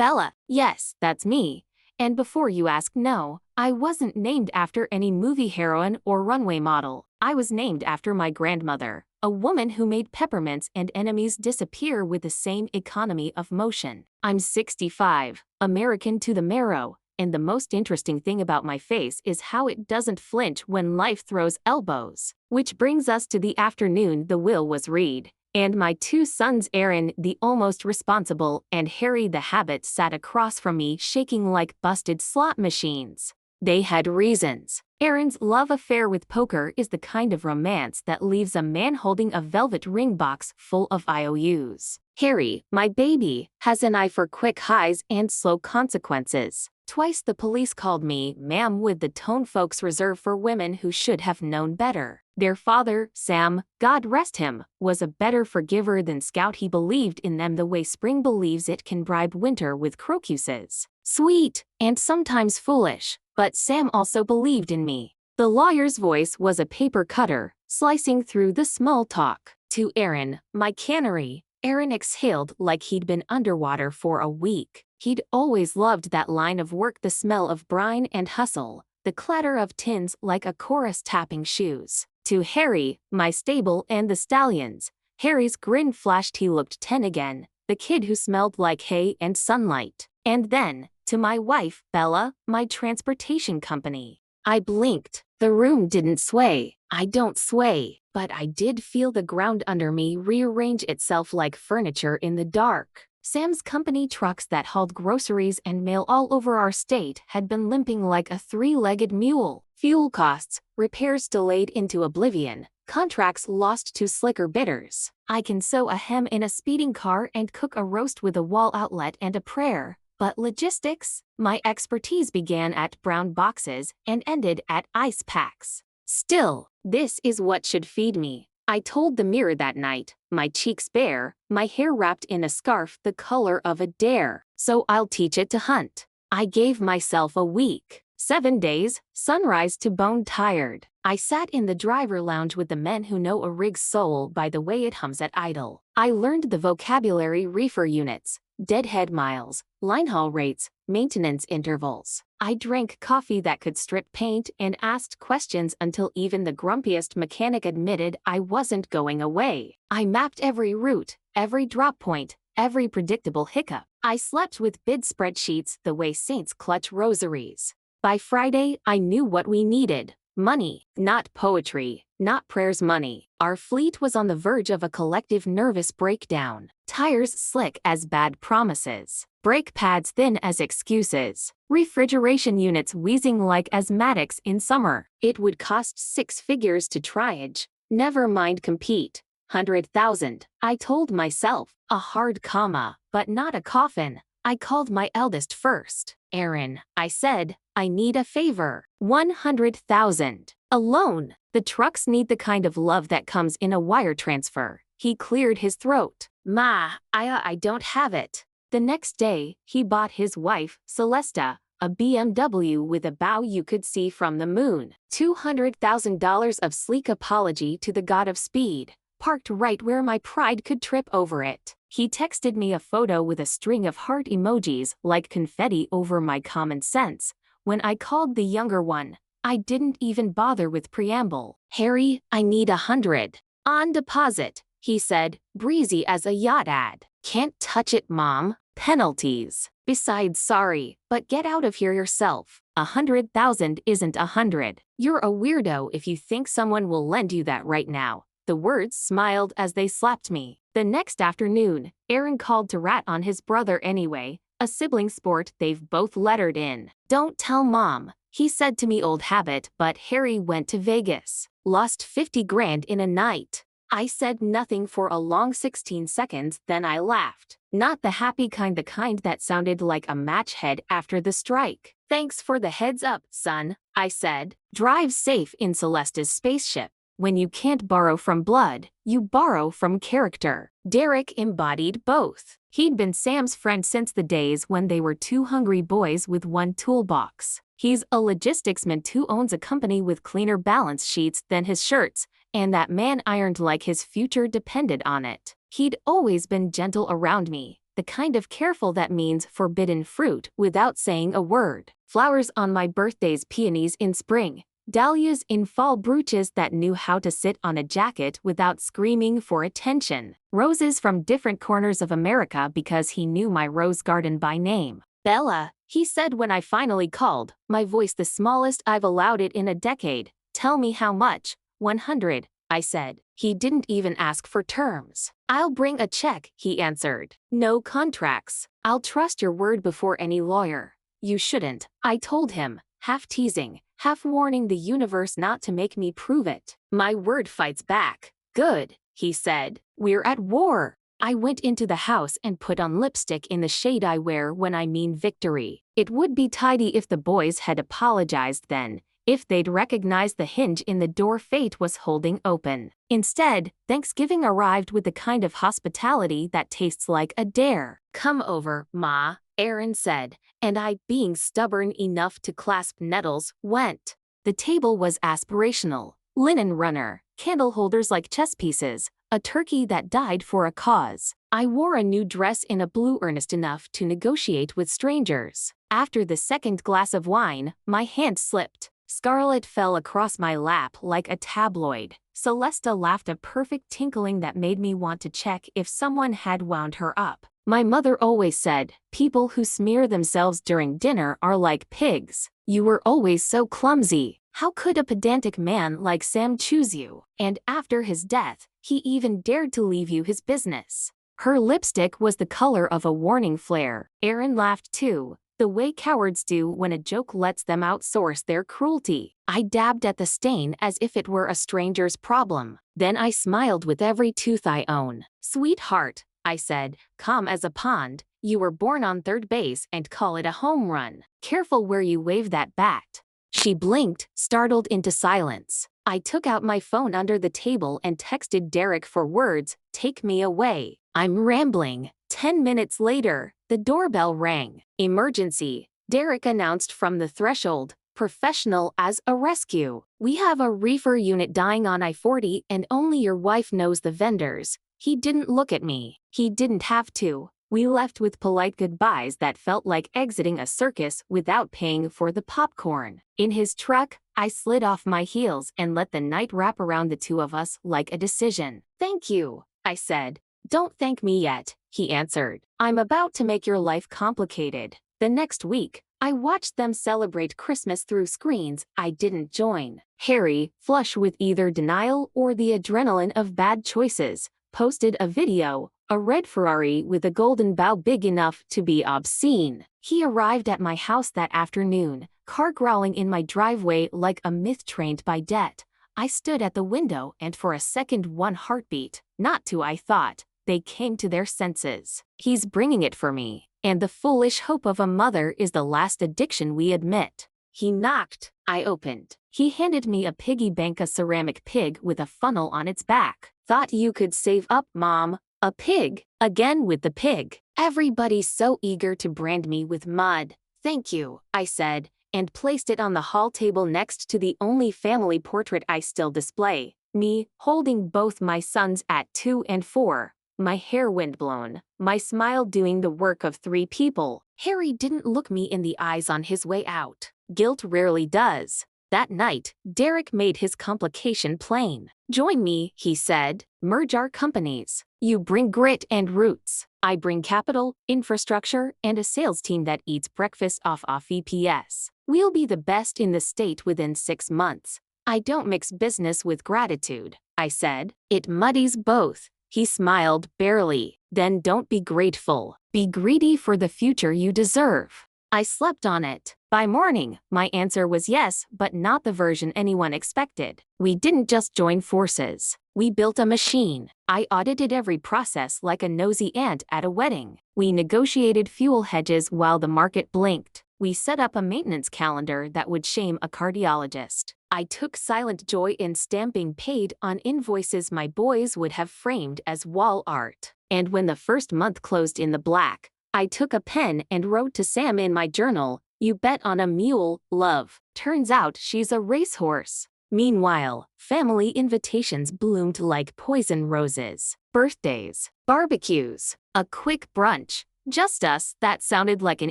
Bella, yes, that's me. And before you ask, no, I wasn't named after any movie heroine or runway model. I was named after my grandmother, a woman who made peppermints and enemies disappear with the same economy of motion. I'm 65, American to the marrow, and the most interesting thing about my face is how it doesn't flinch when life throws elbows. Which brings us to the afternoon the will was read. And my two sons Aaron, the almost responsible, and Harry the habit sat across from me shaking like busted slot machines. They had reasons. Aaron's love affair with poker is the kind of romance that leaves a man holding a velvet ring box full of IOUs. Harry, my baby, has an eye for quick highs and slow consequences. Twice the police called me ma'am with the tone folks reserve for women who should have known better. Their father, Sam, God rest him, was a better forgiver than Scout. He believed in them the way spring believes it can bribe winter with crocuses. Sweet, and sometimes foolish, but Sam also believed in me. The lawyer's voice was a paper cutter, slicing through the small talk. To Aaron, my cannery, Aaron exhaled like he'd been underwater for a week. He'd always loved that line of work, the smell of brine and hustle, the clatter of tins like a chorus tapping shoes. To Harry, my stable and the stallions, Harry's grin flashed. He looked 10 again, the kid who smelled like hay and sunlight. And then, to my wife, Bella, my transportation company. I blinked. The room didn't sway. I don't sway, but I did feel the ground under me rearrange itself like furniture in the dark. Sam's company trucks that hauled groceries and mail all over our state had been limping like a three-legged mule. Fuel costs, repairs delayed into oblivion, contracts lost to slicker bidders. I can sew a hem in a speeding car and cook a roast with a wall outlet and a prayer. But logistics? My expertise began at brown boxes and ended at ice packs. Still, this is what should feed me. I told the mirror that night, my cheeks bare, my hair wrapped in a scarf the color of a dare. So I'll teach it to hunt. I gave myself a week. 7 days, sunrise to bone tired. I sat in the driver lounge with the men who know a rig's soul by the way it hums at idle. I learned the vocabulary: reefer units, deadhead miles, line haul rates, maintenance intervals. I drank coffee that could strip paint and asked questions until even the grumpiest mechanic admitted I wasn't going away. I mapped every route, every drop point, every predictable hiccup. I slept with bid spreadsheets the way saints clutch rosaries. By Friday, I knew what we needed. Money, not poetry, not prayers, money. Our fleet was on the verge of a collective nervous breakdown. Tires slick as bad promises. Brake pads thin as excuses. Refrigeration units wheezing like asthmatics in summer. It would cost 6 figures to triage. Never mind compete. 100,000. I told myself. A hard comma, but not a coffin. I called my eldest first. Aaron, I said, I need a favor. 100,000. A loan. The trucks need the kind of love that comes in a wire transfer. He cleared his throat. Ma, I don't have it. The next day, he bought his wife, Celesta, a BMW with a bow you could see from the moon. $200,000 of sleek apology to the god of speed, parked right where my pride could trip over it. He texted me a photo with a string of heart emojis like confetti over my common sense. When I called the younger one, I didn't even bother with preamble. Harry, I need 100. On deposit, he said, breezy as a yacht ad. Can't touch it, Mom. Penalties. Besides, sorry, but get out of here yourself. 100,000 isn't 100. You're a weirdo if you think someone will lend you that right now. The words smiled as they slapped me. The next afternoon, Aaron called to rat on his brother anyway, a sibling sport they've both lettered in. Don't tell Mom, he said to me, old habit, but Harry went to Vegas. Lost 50 grand in a night. I said nothing for a long 16 seconds, then I laughed. Not the happy kind, the kind that sounded like a match head after the strike. Thanks for the heads up, son, I said. Drive safe in Celesta's spaceship. When you can't borrow from blood, you borrow from character. Derek embodied both. He'd been Sam's friend since the days when they were two hungry boys with one toolbox. He's a logisticsman who owns a company with cleaner balance sheets than his shirts, and that man ironed like his future depended on it. He'd always been gentle around me, the kind of careful that means forbidden fruit without saying a word. Flowers on my birthdays, peonies in spring, dahlias in fall, brooches that knew how to sit on a jacket without screaming for attention. Roses from different corners of America because he knew my rose garden by name. Bella, he said when I finally called, my voice the smallest I've allowed it in a decade. Tell me how much. 100, I said. He didn't even ask for terms. I'll bring a check, he answered. No contracts. I'll trust your word before any lawyer. You shouldn't, I told him, half teasing, half warning the universe not to make me prove it. My word fights back. Good, he said. We're at war. I went into the house and put on lipstick in the shade I wear when I mean victory. It would be tidy if the boys had apologized then, if they'd recognized the hinge in the door fate was holding open. Instead, Thanksgiving arrived with the kind of hospitality that tastes like a dare. Come over, Ma, Aaron said, and I, being stubborn enough to clasp nettles, went. The table was aspirational. Linen runner, candle holders like chess pieces, a turkey that died for a cause. I wore a new dress in a blue earnest enough to negotiate with strangers. After the second glass of wine, my hand slipped. Scarlet fell across my lap like a tabloid. Celesta laughed a perfect tinkling that made me want to check if someone had wound her up. My mother always said, people who smear themselves during dinner are like pigs. You were always so clumsy. How could a pedantic man like Sam choose you? And after his death, he even dared to leave you his business. Her lipstick was the color of a warning flare. Aaron laughed too, the way cowards do when a joke lets them outsource their cruelty. I dabbed at the stain as if it were a stranger's problem. Then I smiled with every tooth I own. Sweetheart, I said, calm as a pond, you were born on third base and call it a home run. Careful where you wave that bat. She blinked, startled into silence. I took out my phone under the table and texted Derek for words, take me away. I'm rambling. 10 minutes later, the doorbell rang. Emergency, Derek announced from the threshold, professional as a rescue. We have a reefer unit dying on I-40 and only your wife knows the vendors. He didn't look at me. He didn't have to. We left with polite goodbyes that felt like exiting a circus without paying for the popcorn. In his truck, I slid off my heels and let the night wrap around the two of us like a decision. Thank you, I said. Don't thank me yet, he answered. I'm about to make your life complicated. The next week, I watched them celebrate Christmas through screens I didn't join. Harry, flush with either denial or the adrenaline of bad choices, posted a video, a red Ferrari with a golden bow big enough to be obscene. He arrived at my house that afternoon, car growling in my driveway like a myth trained by debt. I stood at the window and for a second one heartbeat, not two I thought, they came to their senses. He's bringing it for me, and the foolish hope of a mother is the last addiction we admit. He knocked. I opened. He handed me a piggy bank, a ceramic pig with a funnel on its back. Thought you could save up, Mom. A pig, again with the pig. Everybody's so eager to brand me with mud. Thank you, I said, and placed it on the hall table next to the only family portrait I still display. Me, holding both my sons at 2 and 4. My hair windblown, my smile doing the work of 3 people. Harry didn't look me in the eyes on his way out. Guilt rarely does. That night, Derek made his complication plain. Join me, he said. Merge our companies. You bring grit and roots. I bring capital, infrastructure, and a sales team that eats breakfast off EPS. We'll be the best in the state within 6 months. I don't mix business with gratitude, I said. It muddies both. He smiled barely. Then don't be grateful. Be greedy for the future you deserve. I slept on it. By morning, my answer was yes, but not the version anyone expected. We didn't just join forces. We built a machine. I audited every process like a nosy aunt at a wedding. We negotiated fuel hedges while the market blinked. We set up a maintenance calendar that would shame a cardiologist. I took silent joy in stamping paid on invoices my boys would have framed as wall art. And when the first month closed in the black, I took a pen and wrote to Sam in my journal, "You bet on a mule, love." Turns out she's a racehorse. Meanwhile, family invitations bloomed like poison roses. Birthdays, barbecues, a quick brunch, Just us, that sounded like an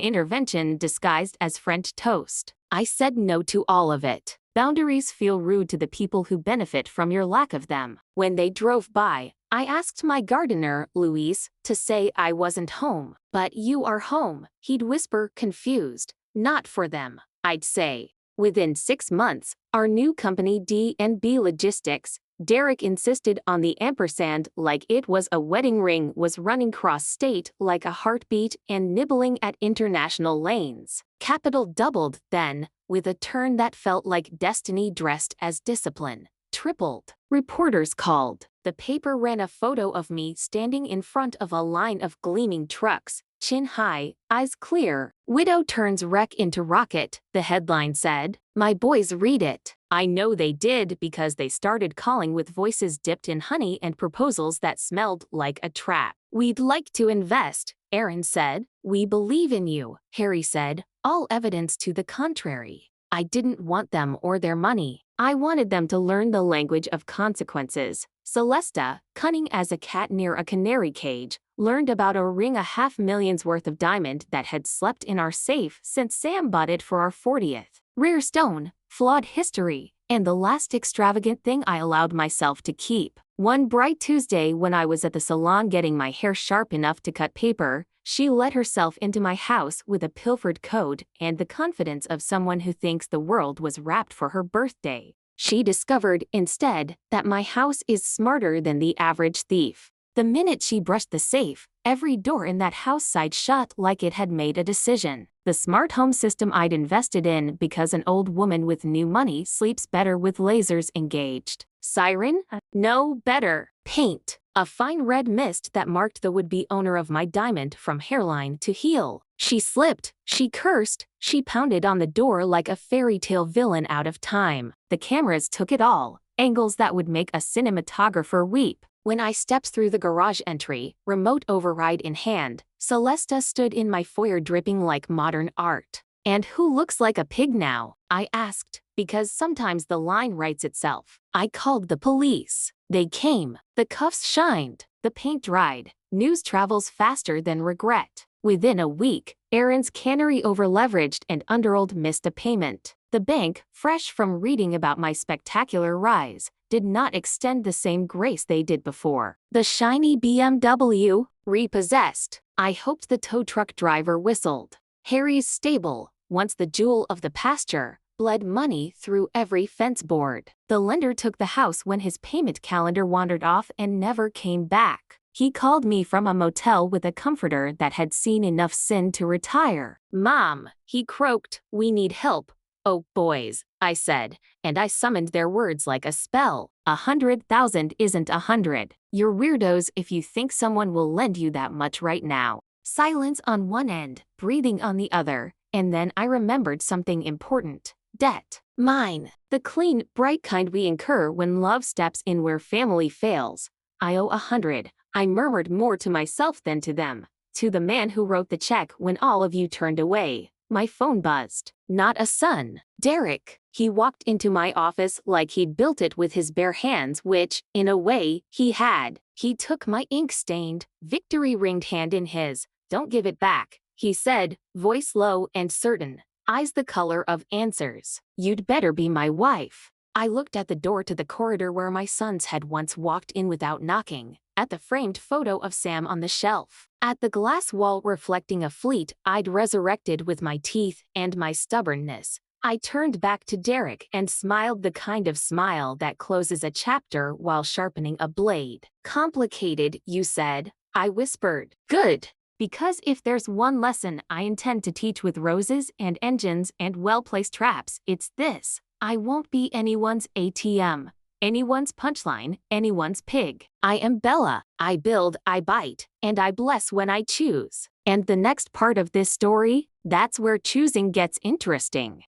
intervention disguised as French toast. I said no to all of it. Boundaries feel rude to the people who benefit from your lack of them. When they drove by, I asked my gardener, Luis, to say I wasn't home. But you are home, he'd whisper, confused. Not for them, I'd say. Within 6 months, our new company D&B Logistics, Derek insisted on the ampersand like it was a wedding ring, was running cross-state like a heartbeat and nibbling at international lanes. Capital doubled then, with a turn that felt like destiny dressed as discipline. Tripled. Reporters called. The paper ran a photo of me standing in front of a line of gleaming trucks, chin high, eyes clear. Widow turns wreck into rocket, the headline said. My boys read it. I know they did because they started calling with voices dipped in honey and proposals that smelled like a trap. We'd like to invest, Aaron said. We believe in you, Harry said, all evidence to the contrary. I didn't want them or their money. I wanted them to learn the language of consequences. Celesta, cunning as a cat near a canary cage, learned about a ring $500,000 worth of diamond that had slept in our safe since Sam bought it for our 40th. Rare stone, flawed history, and the last extravagant thing I allowed myself to keep. One bright Tuesday when I was at the salon getting my hair sharp enough to cut paper, she let herself into my house with a pilfered code and the confidence of someone who thinks the world was wrapped for her birthday. She discovered, instead, that my house is smarter than the average thief. The minute she brushed the safe, every door in that house sighed shut like it had made a decision. The smart home system I'd invested in because an old woman with new money sleeps better with lasers engaged. Siren? No, better. Paint. A fine red mist that marked the would-be owner of my diamond from hairline to heel. She slipped, she cursed, she pounded on the door like a fairy tale villain out of time. The cameras took it all, angles that would make a cinematographer weep. When I stepped through the garage entry, remote override in hand, Celesta stood in my foyer dripping like modern art. And who looks like a pig now? I asked, because sometimes the line writes itself. I called the police. They came. The cuffs shined. The paint dried. News travels faster than regret. Within a week, Aaron's cannery overleveraged and Underold missed a payment. The bank, fresh from reading about my spectacular rise, did not extend the same grace they did before. The shiny BMW, repossessed. I hoped the tow truck driver whistled. Harry's stable, once the jewel of the pasture, bled money through every fence board. The lender took the house when his payment calendar wandered off and never came back. He called me from a motel with a comforter that had seen enough sin to retire. Mom, he croaked, we need help. Oh, boys, I said, and I summoned their words like a spell. 100,000 isn't 100. You're weirdos if you think someone will lend you that much right now. Silence on one end, breathing on the other, and then I remembered something important. Debt. Mine. The clean, bright kind we incur when love steps in where family fails. I owe 100. I murmured more to myself than to them. To the man who wrote the check when all of you turned away. My phone buzzed. Not a son. Derek. He walked into my office like he'd built it with his bare hands, which, in a way, he had. He took my ink-stained, victory-ringed hand in his. Don't give it back, he said, voice low and certain, eyes the color of answers. You'd better be my wife. I looked at the door to the corridor where my sons had once walked in without knocking, at the framed photo of Sam on the shelf, at the glass wall reflecting a fleet I'd resurrected with my teeth and my stubbornness. I turned back to Derek and smiled the kind of smile that closes a chapter while sharpening a blade. Complicated, you said, I whispered. Good. Because if there's one lesson I intend to teach with roses and engines and well-placed traps, it's this. I won't be anyone's ATM, anyone's punchline, anyone's pig. I am Bella. I build, I bite, and I bless when I choose. And the next part of this story, that's where choosing gets interesting.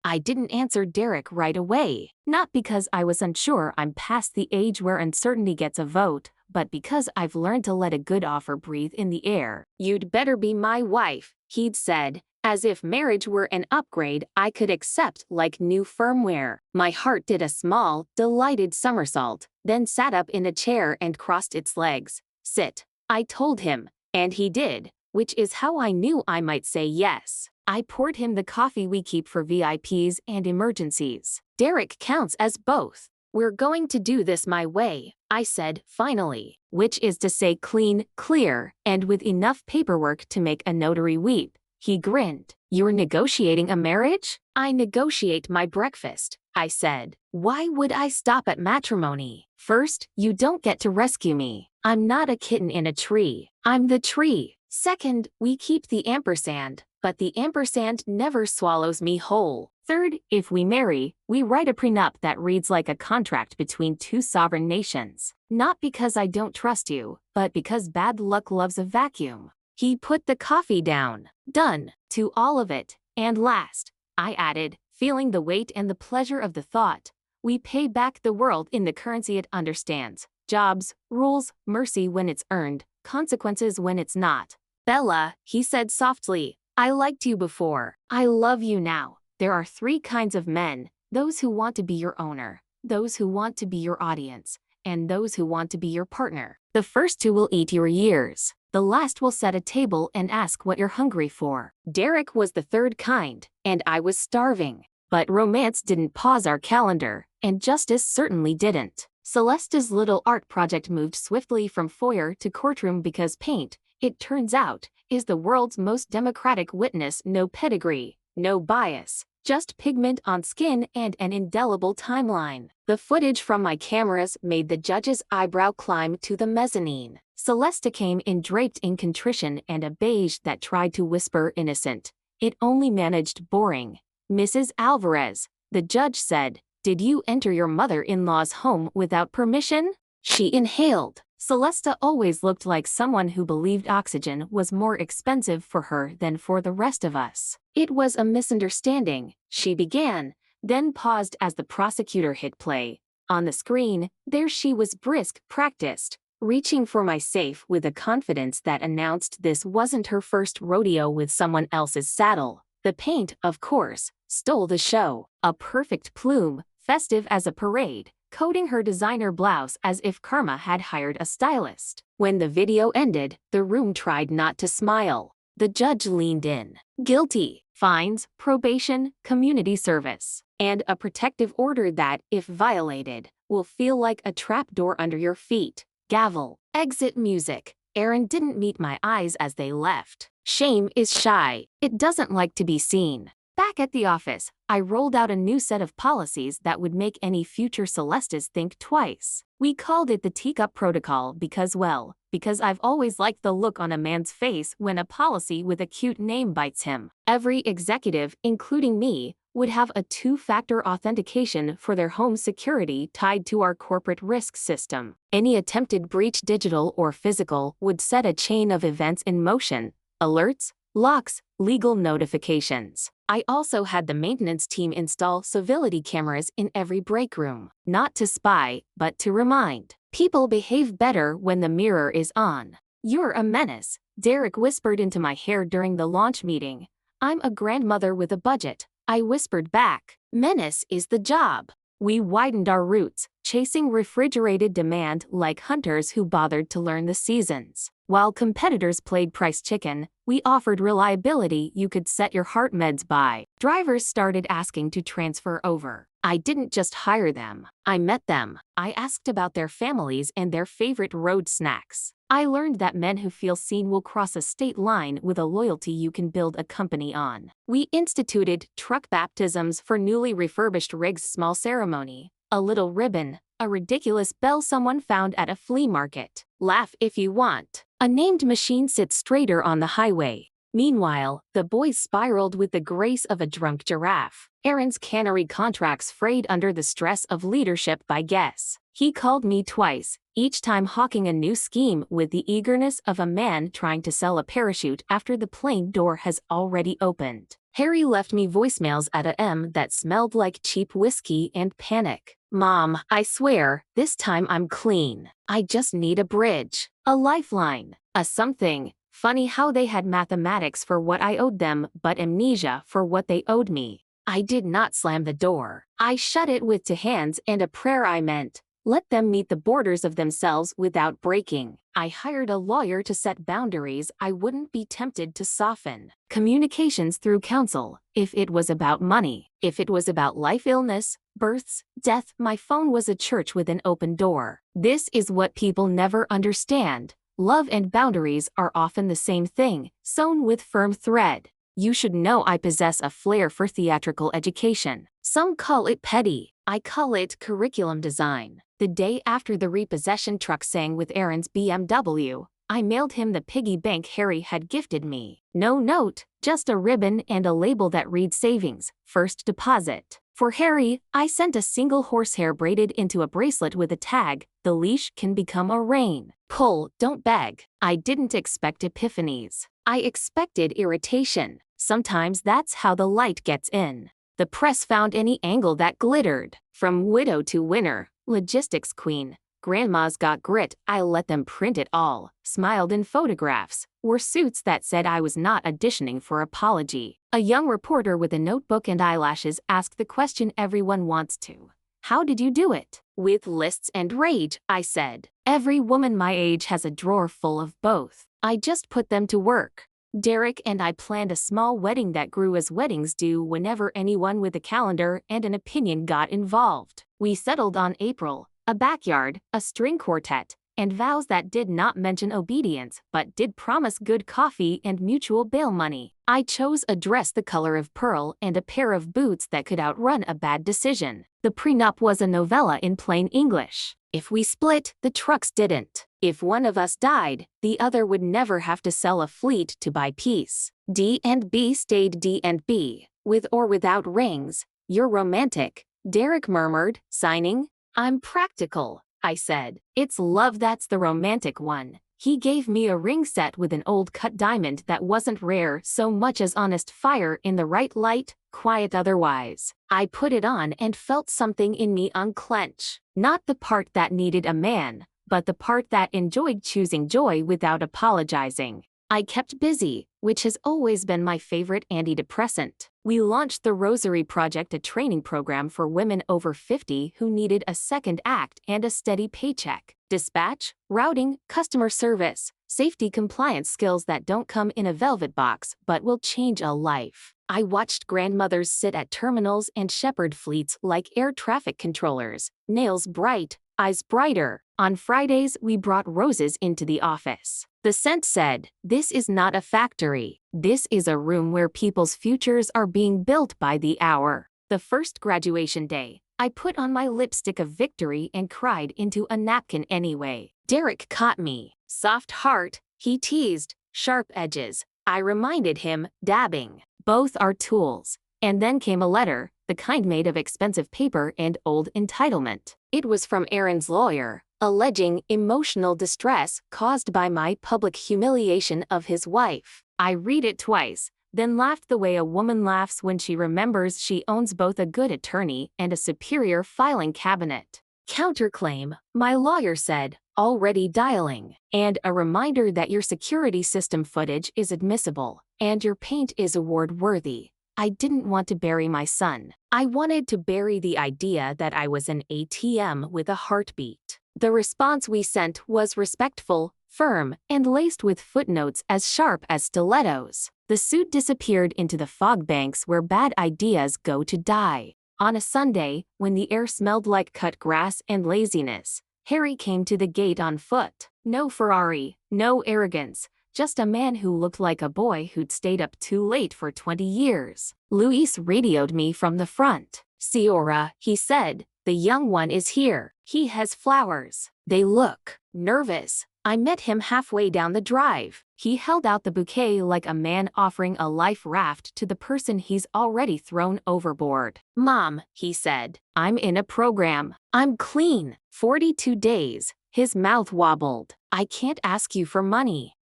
I didn't answer Derek right away, not because I was unsure I'm past the age where uncertainty gets a vote, but because I've learned to let a good offer breathe in the air. You'd better be my wife, he'd said, as if marriage were an upgrade I could accept like new firmware. My heart did a small, delighted somersault, then sat up in a chair and crossed its legs. Sit, I told him, and he did, which is how I knew I might say yes. I poured him the coffee we keep for VIPs and emergencies. Derek counts as both. We're going to do this my way, I said finally, which is to say clean, clear, and with enough paperwork to make a notary weep. He grinned. You're negotiating a marriage? I negotiate my breakfast, I said. Why would I stop at matrimony? First, you don't get to rescue me. I'm not a kitten in a tree. I'm the tree. Second, we keep the ampersand, but the ampersand never swallows me whole. Third, if we marry, we write a prenup that reads like a contract between two sovereign nations. Not because I don't trust you, but because bad luck loves a vacuum. He put the coffee down. Done. To all of it. And last, I added, feeling the weight and the pleasure of the thought, we pay back the world in the currency it understands. Jobs, rules, mercy when it's earned, consequences when it's not. Bella, he said softly, I liked you before. I love you now. There are 3 kinds of men: those who want to be your owner, those who want to be your audience, and those who want to be your partner. The first 2 will eat your years. The last will set a table and ask what you're hungry for. Derek was the 3rd kind, and I was starving. But romance didn't pause our calendar, and justice certainly didn't. Celeste's little art project moved swiftly from foyer to courtroom because paint, it turns out, is the world's most democratic witness. No pedigree, no bias, just pigment on skin and an indelible timeline. The footage from my cameras made the judge's eyebrow climb to the mezzanine. Celeste came in draped in contrition and a beige that tried to whisper innocent. It only managed boring. Mrs. Alvarez, the judge said, did you enter your mother-in-law's home without permission? She inhaled. Celeste always looked like someone who believed oxygen was more expensive for her than for the rest of us. It was a misunderstanding, she began, then paused as the prosecutor hit play. On the screen, there she was, brisk, practiced, reaching for my safe with a confidence that announced this wasn't her first rodeo with someone else's saddle. The paint, of course, stole the show. A perfect plume, festive as a parade, coating her designer blouse as if Karma had hired a stylist. When the video ended, the room tried not to smile. The judge leaned in. Guilty. Fines, probation, community service, and a protective order that, if violated, will feel like a trapdoor under your feet. Gavel. Exit music. Aaron didn't meet my eyes as they left. Shame is shy. It doesn't like to be seen. Back at the office, I rolled out a new set of policies that would make any future Celestes think twice. We called it the teacup protocol because I've always liked the look on a man's face when a policy with a cute name bites him. Every executive, including me, would have a 2-factor authentication for their home security tied to our corporate risk system. Any attempted breach, digital or physical, would set a chain of events in motion: alerts, locks, legal notifications. I also had the maintenance team install civility cameras in every break room, not to spy, but to remind. People behave better when the mirror is on. You're a menace, Derek whispered into my hair during the launch meeting. I'm a grandmother with a budget, I whispered back. Menace is the job. We widened our routes, chasing refrigerated demand like hunters who bothered to learn the seasons. While competitors played price chicken, we offered reliability you could set your heart meds by. Drivers started asking to transfer over. I didn't just hire them. I met them. I asked about their families and their favorite road snacks. I learned that men who feel seen will cross a state line with a loyalty you can build a company on. We instituted truck baptisms for newly refurbished rigs. Small ceremony, a little ribbon, a ridiculous bell someone found at a flea market. Laugh if you want. A named machine sits straighter on the highway. Meanwhile, the boys spiraled with the grace of a drunk giraffe. Aaron's cannery contracts frayed under the stress of leadership by guess. He called me twice, each time hawking a new scheme with the eagerness of a man trying to sell a parachute after the plane door has already opened. Harry left me voicemails at a m that smelled like cheap whiskey and panic. Mom, I swear, this time I'm clean. I just need a bridge, a lifeline, a something. Funny how they had mathematics for what I owed them but amnesia for what they owed me. I did not slam the door. I shut it with 2 hands and a prayer. I meant, Let them meet the borders of themselves without breaking. I hired a lawyer to set boundaries I wouldn't be tempted to soften. Communications through counsel, if it was about money. If it was about life, illness, births, death, my phone was a church with an open door. This is what people never understand. Love and boundaries are often the same thing, sewn with firm thread. You should know I possess a flair for theatrical education. Some call it petty. I call it curriculum design. The day after the repossession truck sang with Aaron's BMW, I mailed him the piggy bank Harry had gifted me. No note, just a ribbon and a label that reads savings, first deposit. For Harry, I sent a single horsehair braided into a bracelet with a tag, the leash can become a rein. Pull, don't beg. I didn't expect epiphanies. I expected irritation. Sometimes that's how the light gets in. The press found any angle that glittered. From widow to winner, logistics queen, grandma's got grit, I let them print it all. Smiled in photographs, wore suits that said I was not auditioning for apology. A young reporter with a notebook and eyelashes asked the question everyone wants to. How did you do it? With lists and rage, I said. Every woman my age has a drawer full of both. I just put them to work. Derek and I planned a small wedding that grew as weddings do whenever anyone with a calendar and an opinion got involved. We settled on April, a backyard, a string quartet, and vows that did not mention obedience but did promise good coffee and mutual bail money. I chose a dress the color of pearl and a pair of boots that could outrun a bad decision. The prenup was a novella in plain English. If we split, the trucks didn't. If one of us died, the other would never have to sell a fleet to buy peace. D and B stayed D and B, with or without rings. You're romantic, Derek murmured, signing. I'm practical, I said. It's love that's the romantic one. He gave me a ring set with an old cut diamond that wasn't rare so much as honest fire in the right light, quiet otherwise. I put it on and felt something in me unclench. Not the part that needed a man, but the part that enjoyed choosing joy without apologizing. I kept busy, which has always been my favorite antidepressant. We launched the Rosary Project, a training program for women over 50 who needed a second act and a steady paycheck. Dispatch, routing, customer service, safety compliance skills that don't come in a velvet box but will change a life. I watched grandmothers sit at terminals and shepherd fleets like air traffic controllers, nails bright, eyes brighter. On Fridays, we brought roses into the office. The scent said, "This is not a factory. This is a room where people's futures are being built by the hour." The first graduation day, I put on my lipstick of victory and cried into a napkin anyway. Derek caught me. Soft heart, he teased. Sharp edges, I reminded him, dabbing. Both are tools. And then came a letter, the kind made of expensive paper and old entitlement. It was from Aaron's lawyer, alleging emotional distress caused by my public humiliation of his wife. I read it twice, then laughed the way a woman laughs when she remembers she owns both a good attorney and a superior filing cabinet. Counterclaim, my lawyer said, already dialing, and a reminder that your security system footage is admissible, and your paint is award-worthy. I didn't want to bury my son. I wanted to bury the idea that I was an ATM with a heartbeat. The response we sent was respectful, firm, and laced with footnotes as sharp as stilettos. The suit disappeared into the fog banks where bad ideas go to die. On a Sunday, when the air smelled like cut grass and laziness, Harry came to the gate on foot. No Ferrari, no arrogance, just a man who looked like a boy who'd stayed up too late for 20 years. Luis radioed me from the front. "Ciora," he said, "the young one is here. He has flowers. They look nervous." I met him halfway down the drive. He held out the bouquet like a man offering a life raft to the person he's already thrown overboard. "Mom," he said, "I'm in a program. I'm clean. 42 days. His mouth wobbled. "I can't ask you for money.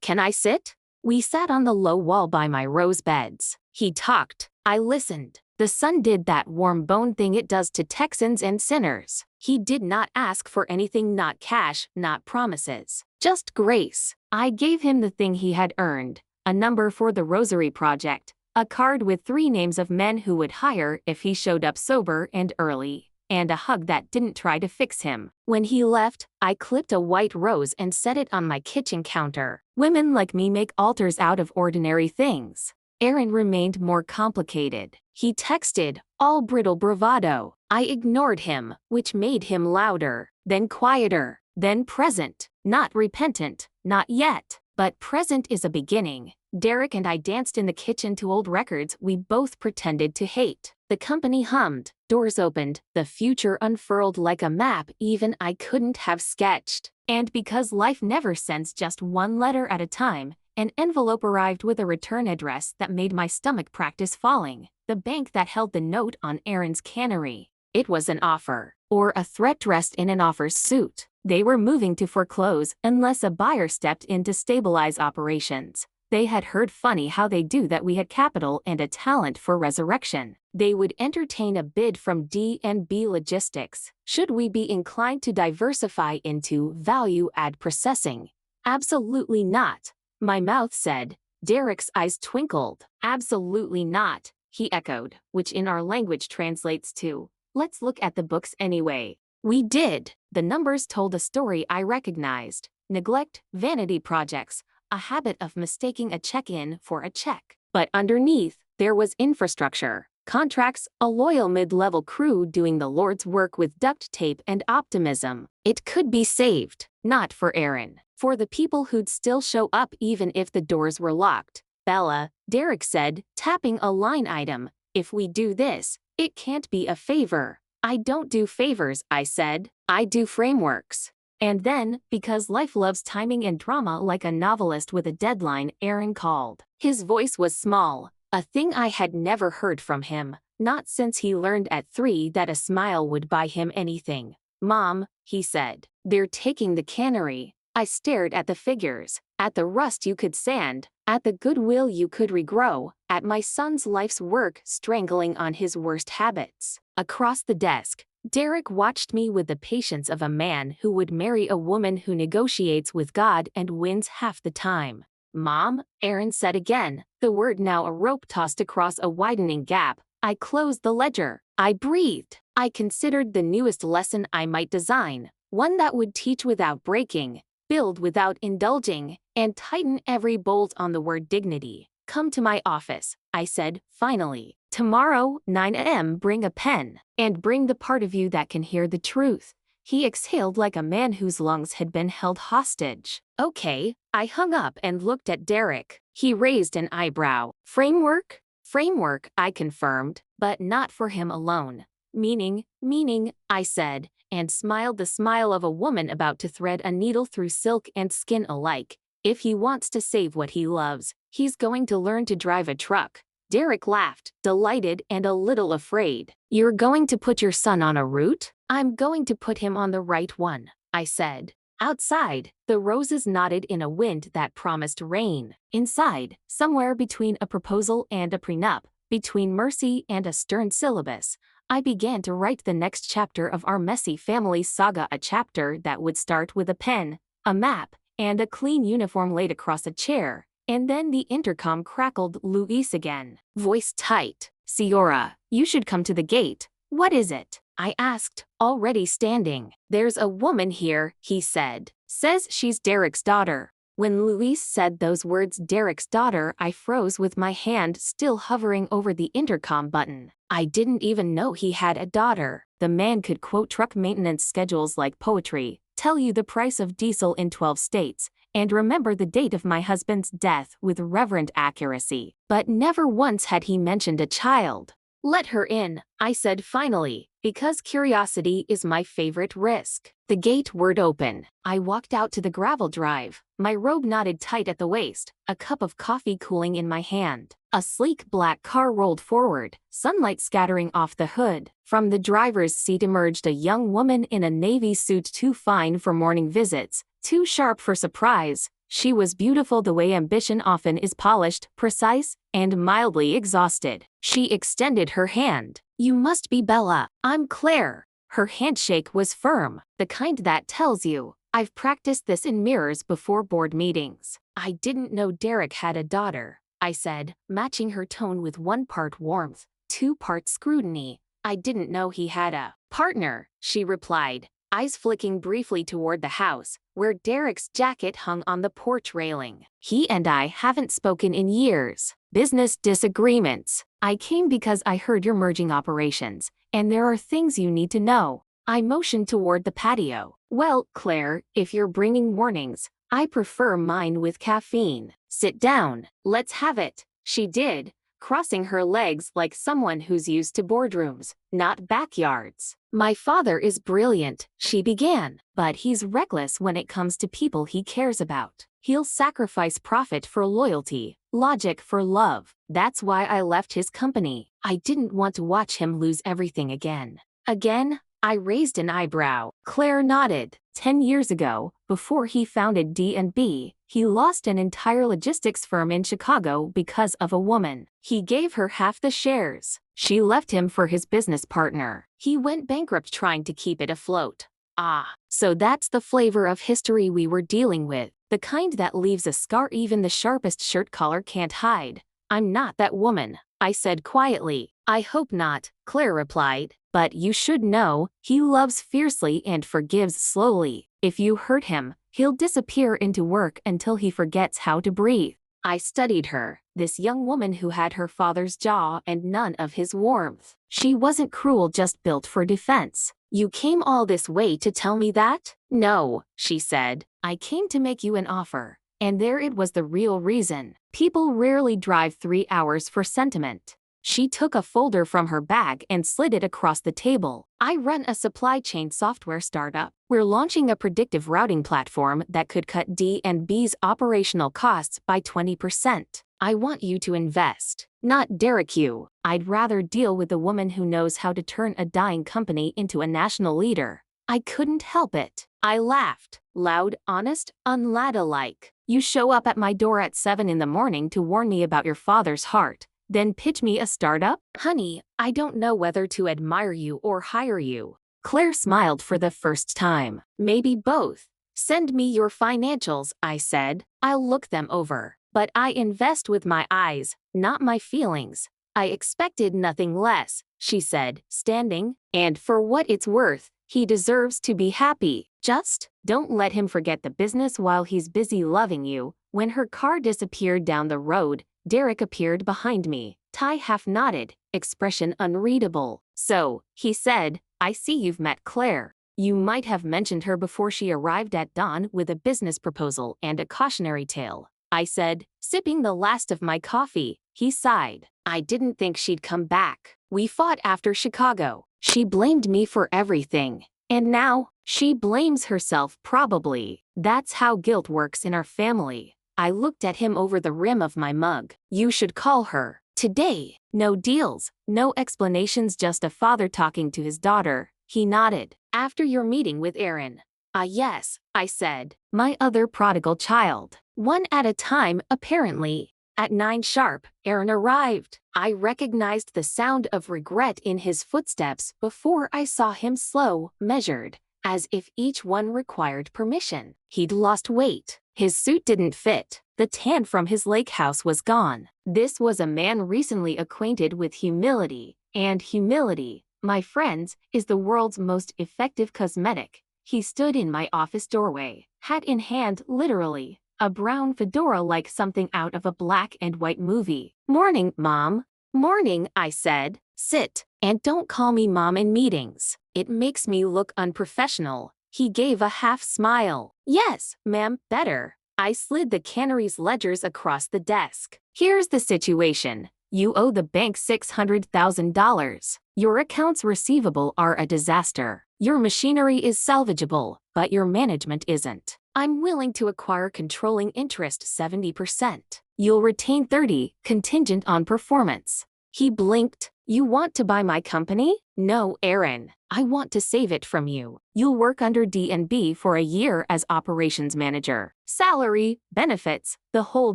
Can I sit?" We sat on the low wall by my rose beds. He talked. I listened. The sun did that warm bone thing it does to Texans and sinners. He did not ask for anything, not cash, not promises. Just grace. I gave him the thing he had earned, a number for the Rosary Project, a card with 3 names of men who would hire if he showed up sober and early. and a hug that didn't try to fix him. When he left, I clipped a white rose and set it on my kitchen counter. Women like me make altars out of ordinary things. Aaron remained more complicated. He texted, all brittle bravado. I ignored him, which made him louder, then quieter, then present. Not repentant, not yet, but present is a beginning. Derek and I danced in the kitchen to old records we both pretended to hate. The company hummed, doors opened, the future unfurled like a map even I couldn't have sketched. And because life never sends just one letter at a time, an envelope arrived with a return address that made my stomach practice falling. The bank that held the note on Aaron's cannery. It was an offer, or a threat dressed in an offer's suit. They were moving to foreclose unless a buyer stepped in to stabilize operations. They had heard funny how they do that we had capital and a talent for resurrection. They would entertain a bid from D&B Logistics. Should we be inclined to diversify into value-add processing? Absolutely not. My mouth said. Derek's eyes twinkled. Absolutely not, he echoed, which in our language translates to, let's look at the books anyway. We did. The numbers told a story I recognized. Neglect, vanity projects, a habit of mistaking a check-in for a check. But underneath, there was infrastructure, contracts, a loyal mid-level crew doing the Lord's work with duct tape and optimism. It could be saved, not for Aaron. For the people who'd still show up even if the doors were locked. Bella, Derek said, tapping a line item, if we do this, it can't be a favor. I don't do favors, I said. I do frameworks. And then, because life loves timing and drama like a novelist with a deadline, Aaron called. His voice was small, a thing I had never heard from him, not since he learned at 3 that a smile would buy him anything. Mom, he said, they're taking the cannery. I stared at the figures, at the rust you could sand, at the goodwill you could regrow, at my son's life's work strangling on his worst habits. Across the desk, Derek watched me with the patience of a man who would marry a woman who negotiates with God and wins half the time. Mom, Aaron said again, the word now a rope tossed across a widening gap. I closed the ledger. I breathed. I considered the newest lesson I might design, one that would teach without breaking, build without indulging, and tighten every bolt on the word dignity. Come to my office, I said, finally. Tomorrow, 9 a.m. bring a pen, and bring the part of you that can hear the truth. He exhaled like a man whose lungs had been held hostage. Okay, I hung up and looked at Derek. He raised an eyebrow. Framework? Framework, I confirmed, but not for him alone. Meaning, I said, and smiled the smile of a woman about to thread a needle through silk and skin alike. If he wants to save what he loves, he's going to learn to drive a truck. Derek laughed, delighted and a little afraid. You're going to put your son on a route? I'm going to put him on the right one, I said. Outside, the roses nodded in a wind that promised rain. Inside, somewhere between a proposal and a prenup, between mercy and a stern syllabus, I began to write the next chapter of our messy family saga, a chapter that would start with a pen, a map, and a clean uniform laid across a chair. And then the intercom crackled. Luis again. Voice tight. Ciora, you should come to the gate. What is it? I asked, already standing. There's a woman here, he said. Says she's Derek's daughter. When Luis said those words, Derek's daughter, I froze with my hand still hovering over the intercom button. I didn't even know he had a daughter. The man could quote truck maintenance schedules like poetry, tell you the price of diesel in 12 states, and remember the date of my husband's death with reverent accuracy. But never once had he mentioned a child. Let her in, I said finally, because curiosity is my favorite risk. The gate whirred open. I walked out to the gravel drive, my robe knotted tight at the waist, a cup of coffee cooling in my hand. A sleek black car rolled forward, sunlight scattering off the hood. From the driver's seat emerged a young woman in a navy suit too fine for morning visits, too sharp for surprise. She was beautiful the way ambition often is, polished, precise, and mildly exhausted. She extended her hand. You must be Bella. I'm Claire. Her handshake was firm, the kind that tells you, I've practiced this in mirrors before board meetings. I didn't know Derek had a daughter, I said, matching her tone with 1 part warmth, 2 parts scrutiny. I didn't know he had a Partner, she replied, eyes flicking briefly toward the house, where Derek's jacket hung on the porch railing. He and I haven't spoken in years. Business disagreements. I came because I heard you're merging operations, and there are things you need to know. I motioned toward the patio. Well, Claire, if you're bringing mornings, I prefer mine with caffeine. Sit down. Let's have it. She did, crossing her legs like someone who's used to boardrooms, not backyards. My father is brilliant, she began, but he's reckless when it comes to people he cares about. He'll sacrifice profit for loyalty, logic for love. That's why I left his company. I didn't want to watch him lose everything again. Again? I raised an eyebrow. Claire nodded. 10 years ago, before he founded D&B, he lost an entire logistics firm in Chicago because of a woman. He gave her half the shares. She left him for his business partner. He went bankrupt trying to keep it afloat. Ah, so that's the flavor of history we were dealing with. The kind that leaves a scar even the sharpest shirt collar can't hide. I'm not that woman, I said quietly. I hope not, Claire replied. But you should know, he loves fiercely and forgives slowly. If you hurt him, he'll disappear into work until he forgets how to breathe. I studied her, this young woman who had her father's jaw and none of his warmth. She wasn't cruel, just built for defense. You came all this way to tell me that? No, she said. I came to make you an offer. And there it was, the real reason. People rarely drive 3 hours for sentiment. She took a folder from her bag and slid it across the table. I run a supply chain software startup. We're launching a predictive routing platform that could cut D&B's operational costs by 20%. I want you to invest, not Derek you. I'd rather deal with a woman who knows how to turn a dying company into a national leader. I couldn't help it. I laughed, loud, honest, unladylike. You show up at my door at 7 in the morning to warn me about your father's heart. Then pitch me a startup? Honey, I don't know whether to admire you or hire you. Claire smiled for the first time. Maybe both. Send me your financials, I said. I'll look them over. But I invest with my eyes, not my feelings. I expected nothing less, she said, standing. And for what it's worth, he deserves to be happy. Just don't let him forget the business while he's busy loving you. When her car disappeared down the road, Derek appeared behind me. Ty half nodded, expression unreadable. So, he said, I see you've met Claire. You might have mentioned her before she arrived at dawn with a business proposal and a cautionary tale. I said, sipping the last of my coffee. He sighed. I didn't think she'd come back. We fought after Chicago. She blamed me for everything. And now, she blames herself probably. That's how guilt works in our family. I looked at him over the rim of my mug. You should call her. Today. No deals, no explanations, just a father talking to his daughter. He nodded. After your meeting with Aaron. Yes, I said. My other prodigal child. One at a time, apparently. At 9 sharp, Aaron arrived. I recognized the sound of regret in his footsteps before I saw him slow, measured, as if each one required permission. He'd lost weight. His suit didn't fit. The tan from his lake house was gone. This was a man recently acquainted with humility. And humility, my friends, is the world's most effective cosmetic. He stood in my office doorway, hat in hand literally, a brown fedora like something out of a black and white movie. Morning, Mom. Morning, I said. Sit, and don't call me Mom in meetings. It makes me look unprofessional. He gave a half smile. Yes, ma'am, better. I slid the cannery's ledgers across the desk. Here's the situation. You owe the bank $600,000. Your accounts receivable are a disaster. Your machinery is salvageable, but your management isn't. I'm willing to acquire controlling interest 70%. You'll retain 30, contingent on performance. He blinked. You want to buy my company? No, Aaron. I want to save it from you. You'll work under D&B for a year as operations manager. Salary, benefits, the whole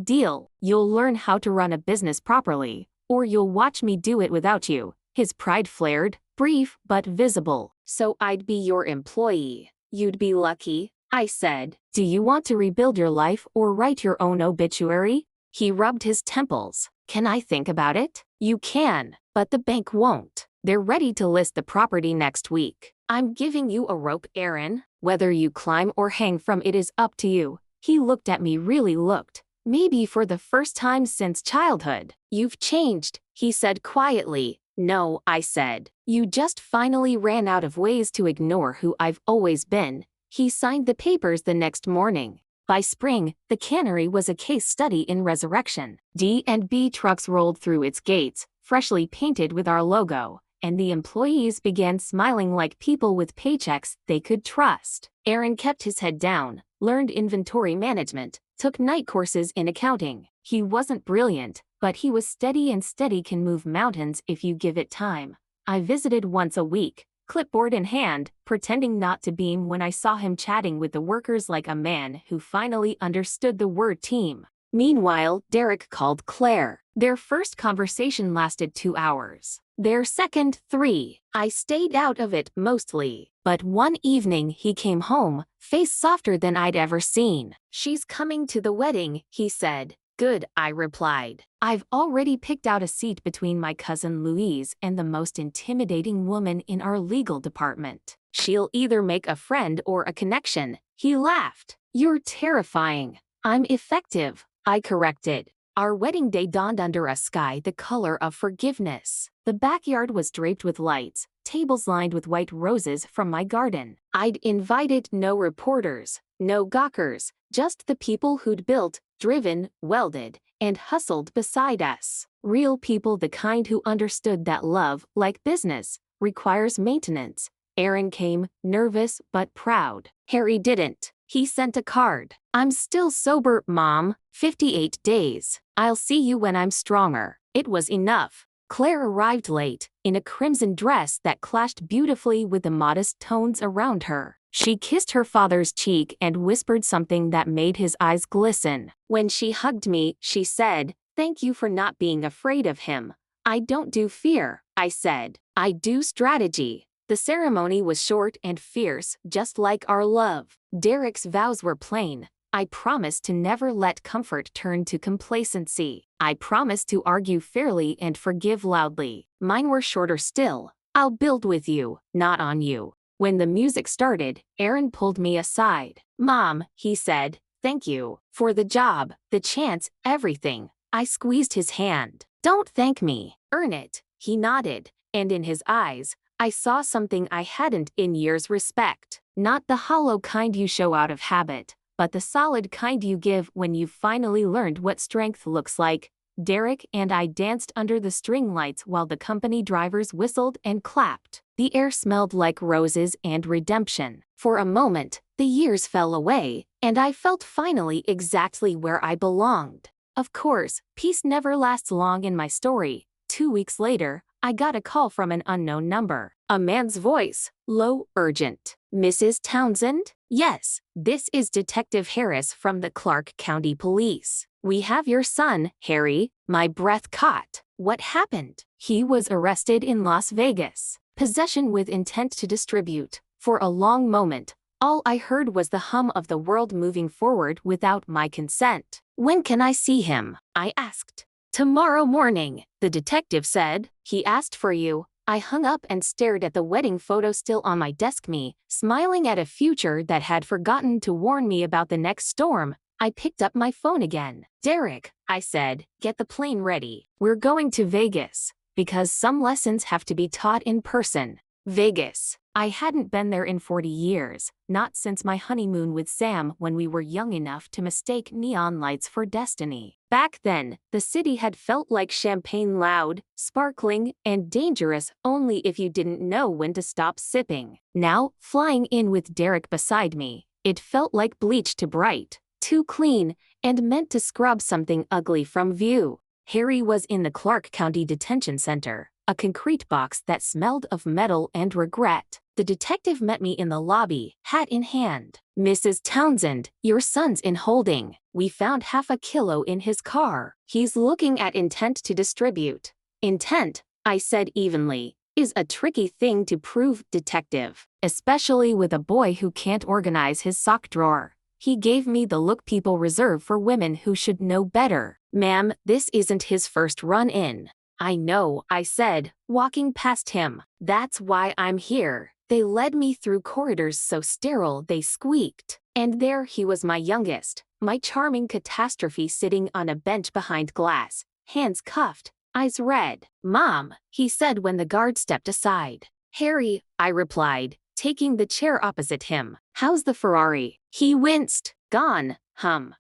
deal. You'll learn how to run a business properly, or you'll watch me do it without you. His pride flared, brief but visible. So I'd be your employee. You'd be lucky, I said. Do you want to rebuild your life or write your own obituary? He rubbed his temples. Can I think about it? You can, but the bank won't. They're ready to list the property next week. I'm giving you a rope, Aaron. Whether you climb or hang from it is up to you. He looked at me, really looked. Maybe for the first time since childhood. You've changed, he said quietly. No, I said. You just finally ran out of ways to ignore who I've always been. He signed the papers the next morning. By spring, the cannery was a case study in resurrection. D&B trucks rolled through its gates, freshly painted with our logo, and the employees began smiling like people with paychecks they could trust. Aaron kept his head down, learned inventory management, took night courses in accounting. He wasn't brilliant, but he was steady, and steady can move mountains if you give it time. I visited once a week, clipboard in hand, pretending not to beam when I saw him chatting with the workers like a man who finally understood the word team. Meanwhile, Derek called Claire. Their first conversation lasted 2 hours. Their second, 3. I stayed out of it mostly. But one evening he came home, face softer than I'd ever seen. She's coming to the wedding, he said. Good, I replied. I've already picked out a seat between my cousin Louise and the most intimidating woman in our legal department. She'll either make a friend or a connection. He laughed. You're terrifying. I'm effective, I corrected. Our wedding day dawned under a sky the color of forgiveness. The backyard was draped with lights, tables lined with white roses from my garden. I'd invited no reporters, no gawkers, just the people who'd built, driven, welded, and hustled beside us. Real people, the kind who understood that love, like business, requires maintenance. Aaron came, nervous but proud. Harry didn't. He sent a card. I'm still sober, Mom. 58 days. I'll see you when I'm stronger. It was enough. Claire arrived late, in a crimson dress that clashed beautifully with the modest tones around her. She kissed her father's cheek and whispered something that made his eyes glisten. When she hugged me, she said, "Thank you for not being afraid of him." I don't do fear, I said. I do strategy. The ceremony was short and fierce, just like our love. Derek's vows were plain. I promised to never let comfort turn to complacency. I promised to argue fairly and forgive loudly. Mine were shorter still. I'll build with you, not on you. When the music started, Aaron pulled me aside. Mom, he said, thank you for the job, the chance, everything. I squeezed his hand. Don't thank me. Earn it. He nodded, and in his eyes, I saw something I hadn't in years: respect. Not the hollow kind you show out of habit, but the solid kind you give when you've finally learned what strength looks like. Derek and I danced under the string lights while the company drivers whistled and clapped. The air smelled like roses and redemption. For a moment, the years fell away, and I felt finally exactly where I belonged. Of course, peace never lasts long in my story. 2 weeks later, I got a call from an unknown number. A man's voice, low, urgent. Mrs. Townsend? Yes, this is Detective Harris from the Clark County Police. We have your son, Harry. My breath caught. What happened? He was arrested in Las Vegas. Possession with intent to distribute. For a long moment, all I heard was the hum of the world moving forward without my consent. When can I see him? I asked. Tomorrow morning, the detective said. He asked for you. I hung up and stared at the wedding photo still on my desk, me, smiling at a future that had forgotten to warn me about the next storm. I picked up my phone again. Derek, I said, get the plane ready. We're going to Vegas, because some lessons have to be taught in person. Vegas. I hadn't been there in 40 years, not since my honeymoon with Sam when we were young enough to mistake neon lights for destiny. Back then, the city had felt like champagne, loud, sparkling, and dangerous only if you didn't know when to stop sipping. Now, flying in with Derek beside me, it felt like bleach to bright, too clean, and meant to scrub something ugly from view. Harry was in the Clark County Detention Center, a concrete box that smelled of metal and regret. The detective met me in the lobby, hat in hand. Mrs. Townsend, your son's in holding. We found half a kilo in his car. He's looking at intent to distribute. Intent, I said evenly, is a tricky thing to prove, detective, especially with a boy who can't organize his sock drawer. He gave me the look people reserve for women who should know better. Ma'am, this isn't his first run-in. I know, I said, walking past him. That's why I'm here. They led me through corridors so sterile they squeaked. And there he was, my youngest, my charming catastrophe, sitting on a bench behind glass, hands cuffed, eyes red. Mom, he said when the guard stepped aside. Harry, I replied, taking the chair opposite him. How's the Ferrari? He winced. Gone.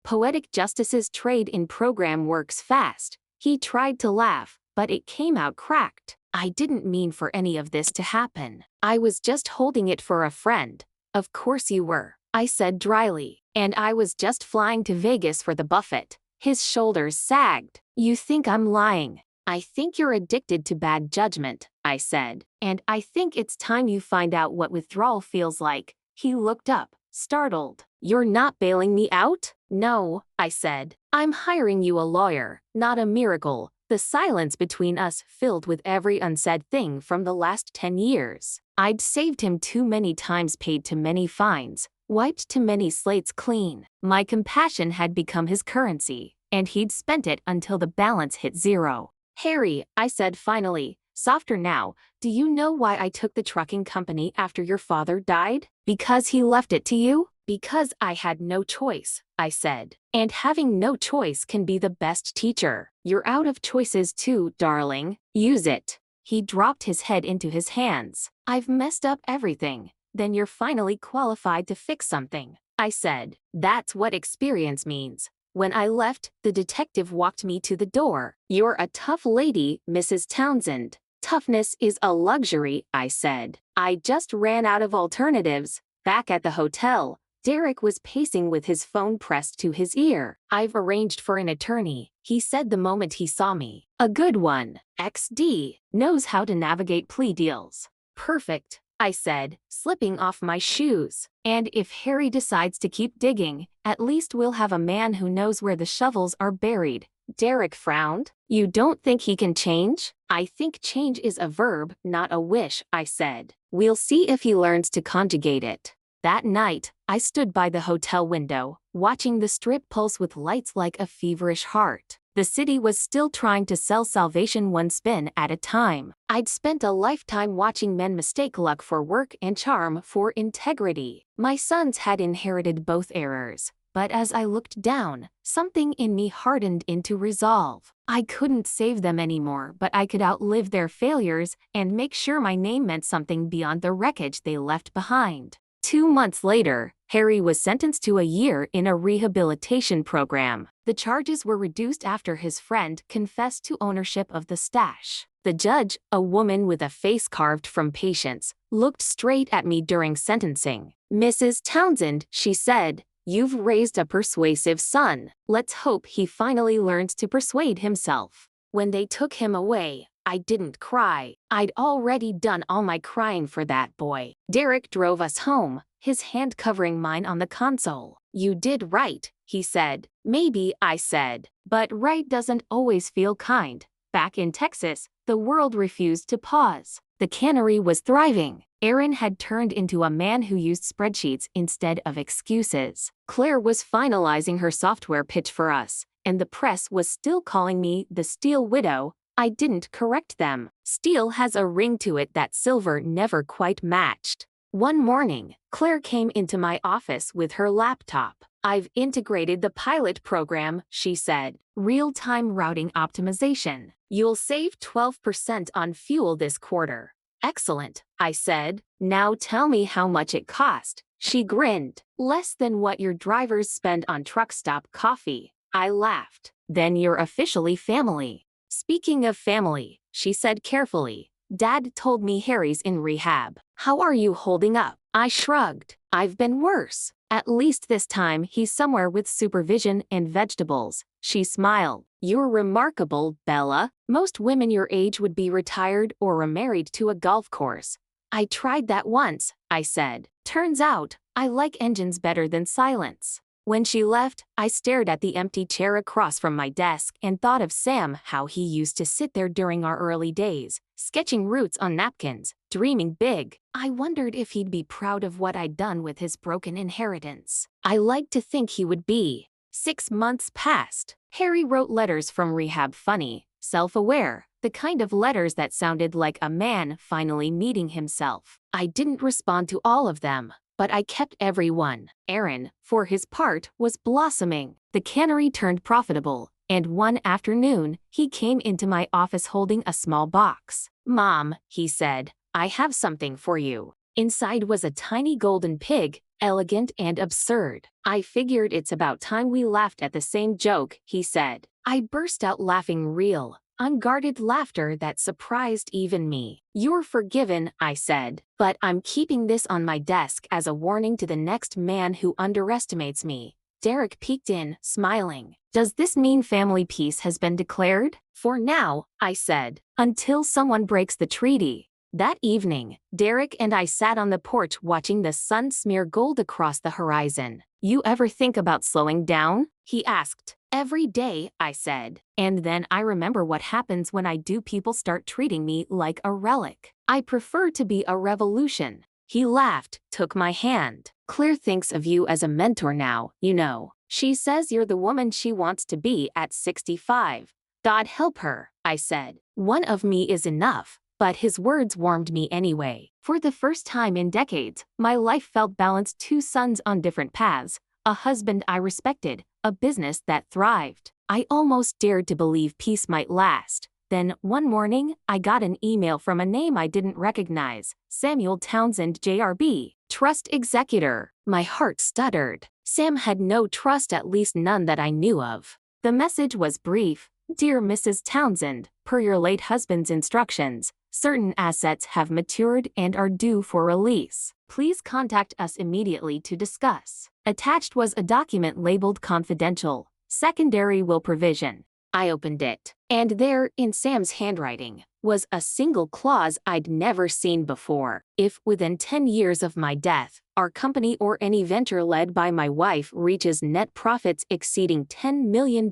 Poetic Justice's trade-in program works fast. He tried to laugh, but it came out cracked. I didn't mean for any of this to happen. I was just holding it for a friend. Of course you were, I said dryly. And I was just flying to Vegas for the buffet. His shoulders sagged. You think I'm lying? I think you're addicted to bad judgment, I said. And I think it's time you find out what withdrawal feels like. He looked up, startled. You're not bailing me out? No, I said. I'm hiring you a lawyer, not a miracle. The silence between us filled with every unsaid thing from the last 10 years. I'd saved him too many times, paid too many fines, wiped too many slates clean. My compassion had become his currency, and he'd spent it until the balance hit zero. Harry, I said finally, softer now, do you know why I took the trucking company after your father died? Because he left it to you? Because I had no choice, I said. And having no choice can be the best teacher. You're out of choices too, darling. Use it. He dropped his head into his hands. I've messed up everything. Then you're finally qualified to fix something, I said. That's what experience means. When I left, the detective walked me to the door. You're a tough lady, Mrs. Townsend. Toughness is a luxury, I said. I just ran out of alternatives. Back at the hotel, Derek was pacing with his phone pressed to his ear. I've arranged for an attorney, he said the moment he saw me. A good one. XD. Knows how to navigate plea deals. Perfect, I said, slipping off my shoes. And if Harry decides to keep digging, at least we'll have a man who knows where the shovels are buried. Derek frowned. You don't think he can change? I think change is a verb, not a wish, I said. We'll see if he learns to conjugate it. That night, I stood by the hotel window, watching the strip pulse with lights like a feverish heart. The city was still trying to sell salvation one spin at a time. I'd spent a lifetime watching men mistake luck for work and charm for integrity. My sons had inherited both errors. But as I looked down, something in me hardened into resolve. I couldn't save them anymore, but I could outlive their failures and make sure my name meant something beyond the wreckage they left behind. 2 months later, Harry was sentenced to a year in a rehabilitation program. The charges were reduced after his friend confessed to ownership of the stash. The judge, a woman with a face carved from patience, looked straight at me during sentencing. Mrs. Townsend, she said, you've raised a persuasive son. Let's hope he finally learns to persuade himself. When they took him away, I didn't cry. I'd already done all my crying for that boy. Derek drove us home, his hand covering mine on the console. You did right, he said. Maybe, I said. But right doesn't always feel kind. Back in Texas, the world refused to pause. The cannery was thriving. Aaron had turned into a man who used spreadsheets instead of excuses. Claire was finalizing her software pitch for us, and the press was still calling me the Steel Widow. I didn't correct them. Steel has a ring to it that silver never quite matched. One morning, Claire came into my office with her laptop. I've integrated the pilot program, she said. Real-time routing optimization. You'll save 12% on fuel this quarter. Excellent, I said. Now tell me how much it cost. She grinned. Less than what your drivers spend on truck stop coffee. I laughed. Then you're officially family. Speaking of family, she said carefully, Dad told me Harry's in rehab. How are you holding up? I shrugged. I've been worse. At least this time he's somewhere with supervision and vegetables. She smiled. You're remarkable, Bella. Most women your age would be retired or remarried to a golf course. I tried that once, I said. Turns out, I like engines better than silence. When she left, I stared at the empty chair across from my desk and thought of Sam, how he used to sit there during our early days, sketching routes on napkins, dreaming big. I wondered if he'd be proud of what I'd done with his broken inheritance. I liked to think he would be. 6 months passed. Harry wrote letters from rehab, funny, self-aware, the kind of letters that sounded like a man finally meeting himself. I didn't respond to all of them, but I kept every one. Aaron, for his part, was blossoming. The cannery turned profitable, and one afternoon, he came into my office holding a small box. "Mom," he said, "I have something for you." Inside was a tiny golden pig, elegant and absurd. "I figured it's about time we laughed at the same joke," he said. I burst out laughing, real, unguarded laughter that surprised even me. "You're forgiven," I said, "but I'm keeping this on my desk as a warning to the next man who underestimates me." Derek peeked in, smiling. "Does this mean family peace has been declared?" "For now," I said, "until someone breaks the treaty." That evening, Derek and I sat on the porch watching the sun smear gold across the horizon. "You ever think about slowing down?" he asked. "Every day," I said. "And then I remember what happens when I do. People start treating me like a relic. I prefer to be a revolution." He laughed, took my hand. "Claire thinks of you as a mentor now, you know. She says you're the woman she wants to be at 65. God help her," I said. "One of me is enough." But his words warmed me anyway. For the first time in decades, my life felt balanced. 2 sons on different paths, a husband I respected, a business that thrived. I almost dared to believe peace might last. Then, one morning, I got an email from a name I didn't recognize. Samuel Townsend, JRB, Trust Executor. My heart stuttered. Sam had no trust, at least none that I knew of. The message was brief. "Dear Mrs. Townsend, per your late husband's instructions, certain assets have matured and are due for release. Please contact us immediately to discuss." Attached was a document labeled confidential, secondary will provision. I opened it, and there, in Sam's handwriting, was a single clause I'd never seen before. "If, within 10 years of my death, our company or any venture led by my wife reaches net profits exceeding $10 million,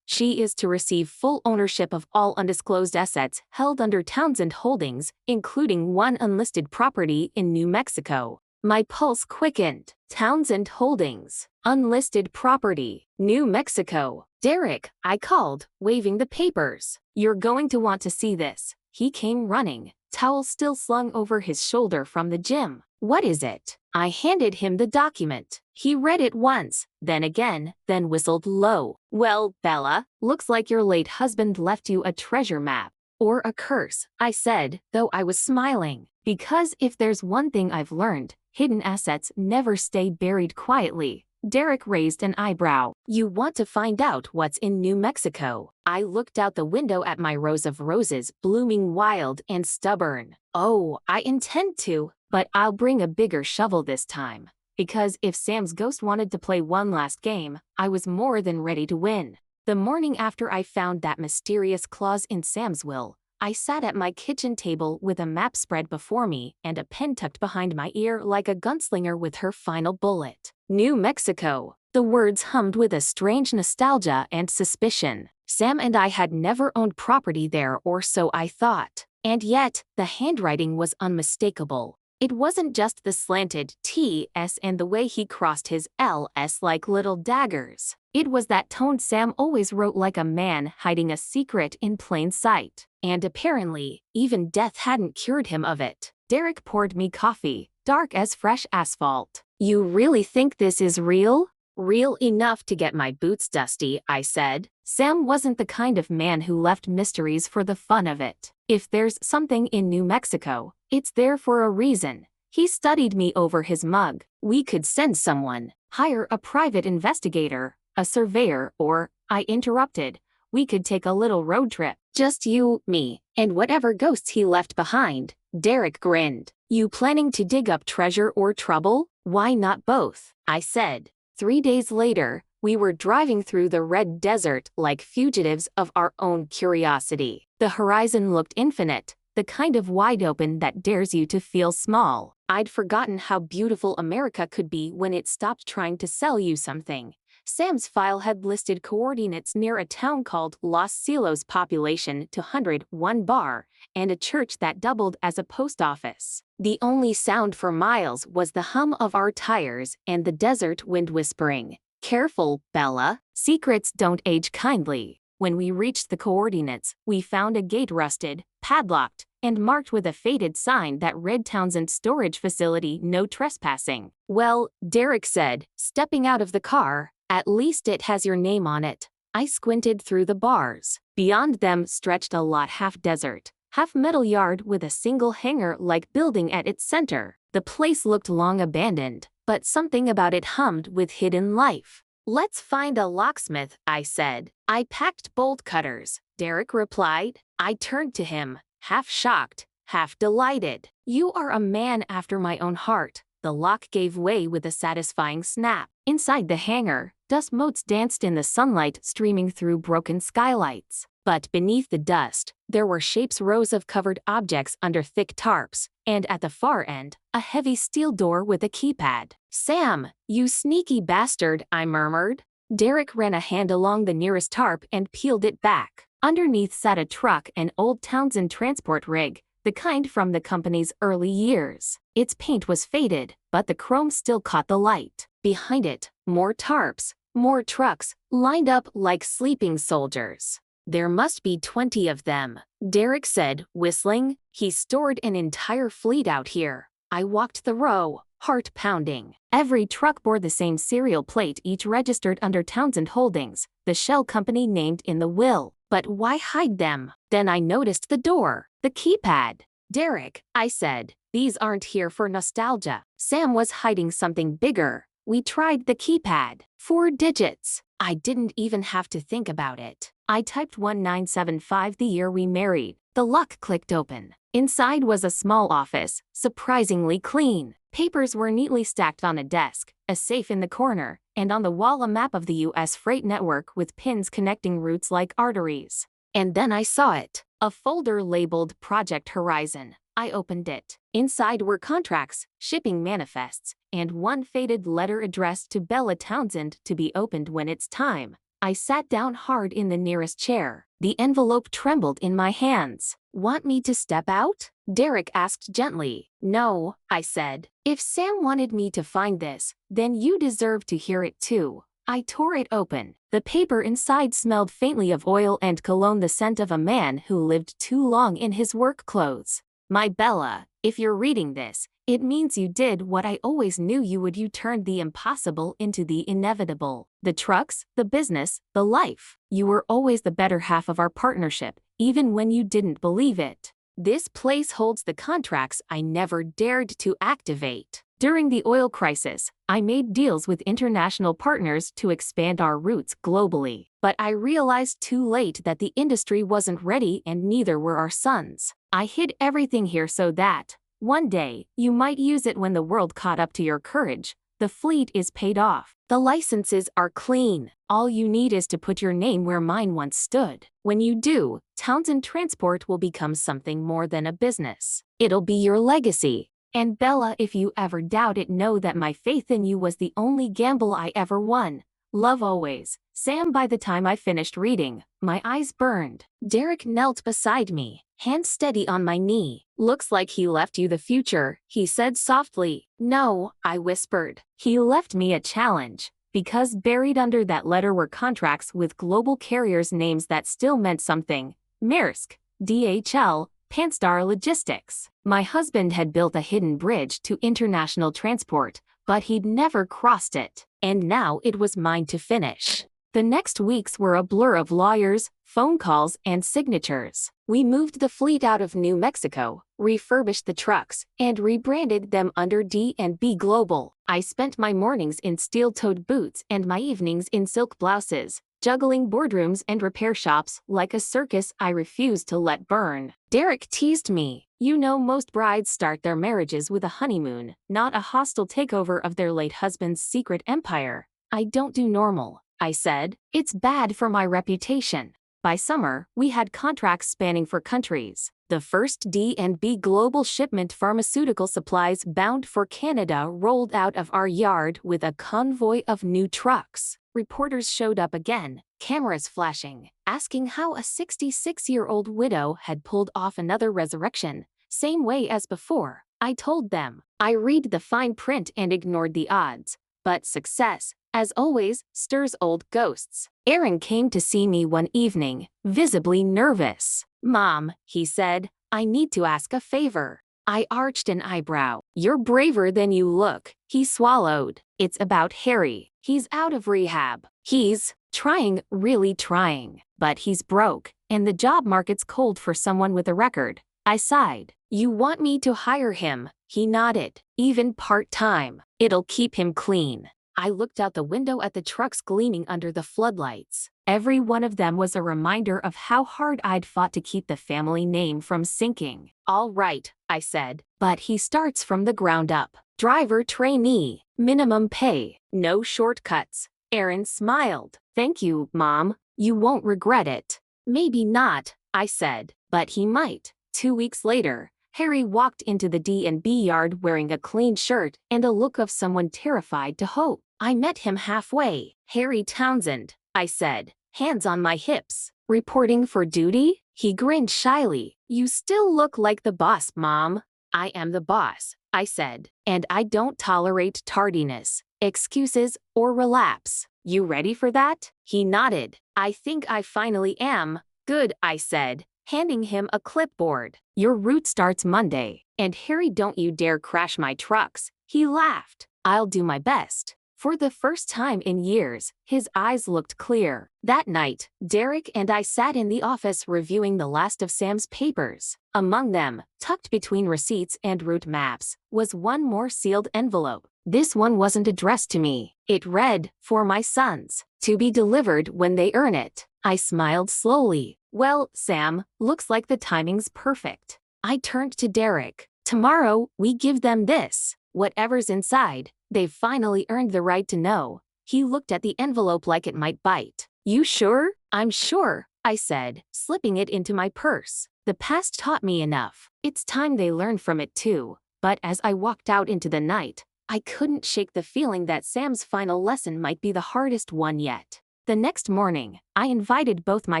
she is to receive full ownership of all undisclosed assets held under Townsend Holdings, including one unlisted property in New Mexico." My pulse quickened. Townsend Holdings, unlisted property, New Mexico. "Derek," I called, waving the papers. "You're going to want to see this." He came running, towel still slung over his shoulder from the gym. "What is it?" I handed him the document. He read it once, then again, then whistled low. "Well, Bella, looks like your late husband left you a treasure map." "Or a curse," I said, though I was smiling. Because if there's one thing I've learned, hidden assets never stay buried quietly. Derek raised an eyebrow. "You want to find out what's in New Mexico?" I looked out the window at my rows of roses blooming wild and stubborn. "Oh, I intend to, but I'll bring a bigger shovel this time." Because if Sam's ghost wanted to play one last game, I was more than ready to win. The morning after I found that mysterious clause in Sam's will, I sat at my kitchen table with a map spread before me and a pen tucked behind my ear like a gunslinger with her final bullet. New Mexico. The words hummed with a strange nostalgia and suspicion. Sam and I had never owned property there, or so I thought. And yet, the handwriting was unmistakable. It wasn't just the slanted T-S and the way he crossed his L-S like little daggers. It was that tone Sam always wrote, like a man hiding a secret in plain sight. And apparently, even death hadn't cured him of it. Derek poured me coffee, dark as fresh asphalt. "You really think this is real?" "Real enough to get my boots dusty," I said. Sam wasn't the kind of man who left mysteries for the fun of it. If there's something in New Mexico, it's there for a reason. He studied me over his mug. "We could send someone, hire a private investigator, a surveyor, or," I interrupted, "we could take a little road trip. Just you, me, and whatever ghosts he left behind." Derek grinned. "You planning to dig up treasure or trouble?" "Why not both?" I said. 3 days later, we were driving through the red desert like fugitives of our own curiosity. The horizon looked infinite, the kind of wide open that dares you to feel small. I'd forgotten how beautiful America could be when it stopped trying to sell you something. Sam's file had listed coordinates near a town called Los Silos, population 201 bar, and a church that doubled as a post office. The only sound for miles was the hum of our tires and the desert wind whispering, "Careful, Bella, secrets don't age kindly." When we reached the coordinates, we found a gate rusted, padlocked, and marked with a faded sign that read Townsend Storage Facility, no trespassing. Well, Derek said, stepping out of the car, at least it has your name on it. I squinted through the bars. Beyond them stretched a lot half-desert, half-metal yard with a single hangar-like building at its center. The place looked long abandoned, but something about it hummed with hidden life. "Let's find a locksmith," I said. "I packed bolt cutters," Derek replied. I turned to him, half shocked, half delighted. "You are a man after my own heart." The lock gave way with a satisfying snap. Inside the hangar, dust motes danced in the sunlight streaming through broken skylights. But beneath the dust, there were shapes rows of covered objects under thick tarps, and at the far end, a heavy steel door with a keypad. "Sam, you sneaky bastard," I murmured. Derek ran a hand along the nearest tarp and peeled it back. Underneath sat a truck, an old Townsend transport rig, the kind from the company's early years. Its paint was faded, but the chrome still caught the light. Behind it, more tarps, more trucks, lined up like sleeping soldiers. "There must be 20 of them," Derek said, whistling. "He stored an entire fleet out here." I walked the row, heart pounding. Every truck bore the same serial plate, each registered under Townsend Holdings, the shell company named in the will. But why hide them? Then I noticed the door, the keypad. "Derek," I said, "these aren't here for nostalgia." Sam was hiding something bigger. We tried the keypad. 4 digits. I didn't even have to think about it. I typed 1975, the year we married. The lock clicked open. Inside was a small office, surprisingly clean. Papers were neatly stacked on a desk, a safe in the corner, and on the wall a map of the U.S. freight network with pins connecting routes like arteries. And then I saw it. A folder labeled Project Horizon. I opened it. Inside were contracts, shipping manifests, and one faded letter addressed to Bella Townsend to be opened when it's time. I sat down hard in the nearest chair. The envelope trembled in my hands. "Want me to step out?" Derek asked gently. "No," I said. "If Sam wanted me to find this, then you deserve to hear it too." I tore it open. The paper inside smelled faintly of oil and cologne, the scent of a man who lived too long in his work clothes. "My Bella, if you're reading this, it means you did what I always knew you would. You turned the impossible into the inevitable. The trucks, the business, the life. You were always the better half of our partnership, even when you didn't believe it. This place holds the contracts I never dared to activate. During the oil crisis, I made deals with international partners to expand our routes globally. But I realized too late that the industry wasn't ready, and neither were our sons. I hid everything here so that, one day, you might use it when the world caught up to your courage. The fleet is paid off. The licenses are clean. All you need is to put your name where mine once stood. When you do, Townsend Transport will become something more than a business. It'll be your legacy. And Bella, if you ever doubt it, know that my faith in you was the only gamble I ever won. Love always, Sam." By the time I finished reading, my eyes burned. Derek knelt beside me, hand steady on my knee. "Looks like he left you the future," he said softly. "No," I whispered. "He left me a challenge." Because buried under that letter were contracts with global carriers, names that still meant something. Maersk, DHL, Panstar Logistics. My husband had built a hidden bridge to international transport, but he'd never crossed it. And now it was mine to finish. The next weeks were a blur of lawyers, phone calls, and signatures. We moved the fleet out of New Mexico, refurbished the trucks, and rebranded them under D&B Global. I spent my mornings in steel-toed boots and my evenings in silk blouses, juggling boardrooms and repair shops like a circus I refused to let burn. Derek teased me. "You know, most brides start their marriages with a honeymoon, not a hostile takeover of their late husband's secret empire." "I don't do normal," I said. "It's bad for my reputation." By summer, we had contracts spanning 4 countries. The first D&B Global shipment, pharmaceutical supplies bound for Canada, rolled out of our yard with a convoy of new trucks. Reporters showed up again, cameras flashing, asking how a 66-year-old widow had pulled off another resurrection, same way as before. I told them. I read the fine print and ignored the odds. But success, as always, stirs old ghosts. Aaron came to see me one evening, visibly nervous. "Mom," he said, "I need to ask a favor." I arched an eyebrow. "You're braver than you look," he swallowed. "It's about Harry. He's out of rehab. He's trying, really trying. But he's broke, and the job market's cold for someone with a record." I sighed. "You want me to hire him?" He nodded. "Even part-time. It'll keep him clean." I looked out the window at the trucks gleaming under the floodlights. Every one of them was a reminder of how hard I'd fought to keep the family name from sinking. "All right," I said, "but he starts from the ground up. Driver trainee, minimum pay, no shortcuts." Aaron smiled. "Thank you, Mom. You won't regret it." "Maybe not," I said, "but he might." 2 weeks later, Harry walked into the D&B yard wearing a clean shirt and a look of someone terrified to hope. I met him halfway. "Harry Townsend," I said, hands on my hips. "Reporting for duty?" He grinned shyly. "You still look like the boss, Mom." "I am the boss," I said, "and I don't tolerate tardiness, excuses, or relapse. You ready for that?" He nodded. "I think I finally am." "Good," I said, handing him a clipboard. "Your route starts Monday. And Harry, don't you dare crash my trucks." He laughed. "I'll do my best." For the first time in years, his eyes looked clear. That night, Derek and I sat in the office reviewing the last of Sam's papers. Among them, tucked between receipts and route maps, was one more sealed envelope. This one wasn't addressed to me. It read, "For my sons, to be delivered when they earn it." I smiled slowly. "Well, Sam, looks like the timing's perfect." I turned to Derek. "Tomorrow, we give them this. Whatever's inside, they've finally earned the right to know." He looked at the envelope like it might bite. "You sure?" "I'm sure," I said, slipping it into my purse. "The past taught me enough. It's time they learn from it too." But as I walked out into the night, I couldn't shake the feeling that Sam's final lesson might be the hardest one yet. The next morning, I invited both my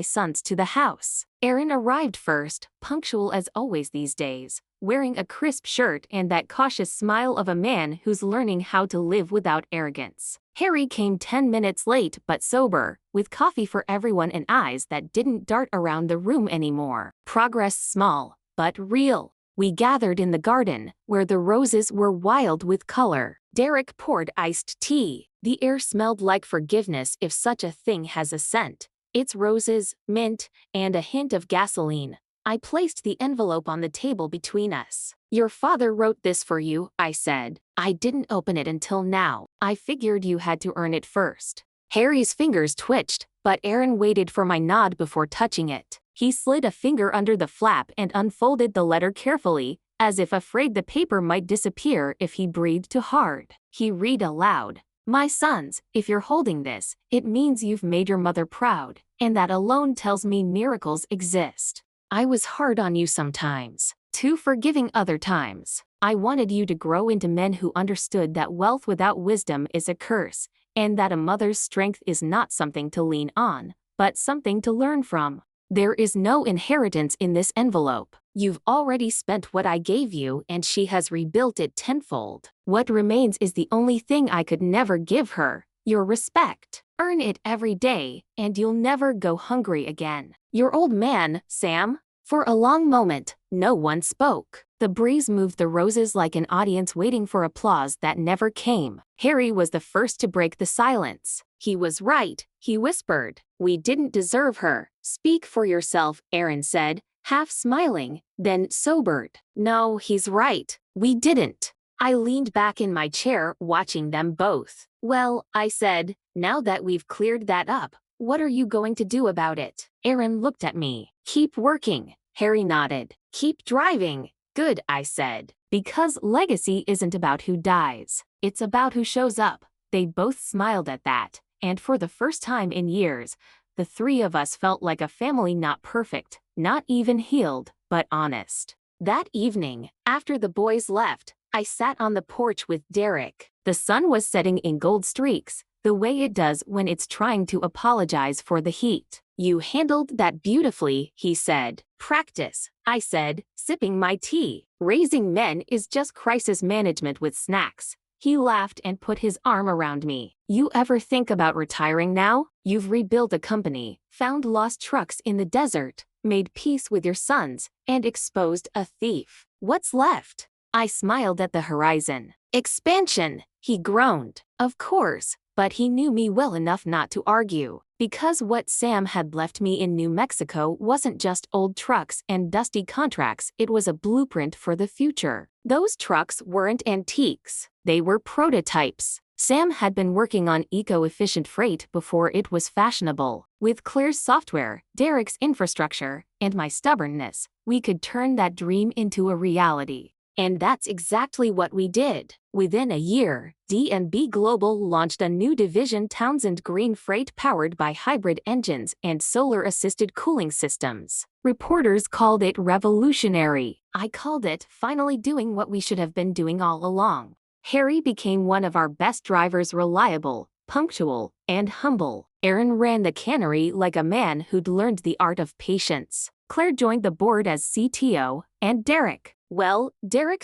sons to the house. Aaron arrived first, punctual as always these days, wearing a crisp shirt and that cautious smile of a man who's learning how to live without arrogance. Harry came 10 minutes late but sober, with coffee for everyone and eyes that didn't dart around the room anymore. Progress small, but real. We gathered in the garden, where the roses were wild with color. Derek poured iced tea. The air smelled like forgiveness, if such a thing has a scent. It's roses, mint, and a hint of gasoline. I placed the envelope on the table between us. "Your father wrote this for you," I said. "I didn't open it until now. I figured you had to earn it first." Harry's fingers twitched, but Aaron waited for my nod before touching it. He slid a finger under the flap and unfolded the letter carefully, as if afraid the paper might disappear if he breathed too hard. He read aloud. "My sons, if you're holding this, it means you've made your mother proud, and that alone tells me miracles exist. I was hard on you sometimes, too forgiving other times. I wanted you to grow into men who understood that wealth without wisdom is a curse, and that a mother's strength is not something to lean on, but something to learn from. There is no inheritance in this envelope. You've already spent what I gave you, and she has rebuilt it tenfold. What remains is the only thing I could never give her, your respect. Earn it every day, and you'll never go hungry again. Your old man, Sam." For a long moment, no one spoke. The breeze moved the roses like an audience waiting for applause that never came. Harry was the first to break the silence. "He was right," he whispered. "We didn't deserve her." "Speak for yourself," Aaron said, half smiling, then sobered. "No, he's right. We didn't." I leaned back in my chair, watching them both. "Well," I said, "now that we've cleared that up, what are you going to do about it?" Aaron looked at me. "Keep working." Harry nodded. "Keep driving." "Good," I said. "Because legacy isn't about who dies. It's about who shows up." They both smiled at that, and for the first time in years, the three of us felt like a family, not perfect, not even healed, but honest. That evening, after the boys left, I sat on the porch with Derek. The sun was setting in gold streaks, the way it does when it's trying to apologize for the heat. "You handled that beautifully," he said. "Practice," I said, sipping my tea. "Raising men is just crisis management with snacks." He laughed and put his arm around me. You ever think about retiring now? You've rebuilt a company, found lost trucks in the desert, made peace with your sons, and exposed a thief. What's left? I smiled at the horizon. Expansion, he groaned. Of course, but he knew me well enough not to argue. Because what Sam had left me in New Mexico wasn't just old trucks and dusty contracts, it was a blueprint for the future. Those trucks weren't antiques, they were prototypes. Sam had been working on eco-efficient freight before it was fashionable. With Claire's software, Derek's infrastructure, and my stubbornness, we could turn that dream into a reality. And that's exactly what we did. Within a year, D&B Global launched a new division, Townsend Green Freight, powered by hybrid engines and solar-assisted cooling systems. Reporters called it revolutionary. I called it finally doing what we should have been doing all along. Harry became one of our best drivers, reliable, punctual, and humble. Aaron ran the cannery like a man who'd learned the art of patience. Claire joined the board as CTO, and Derek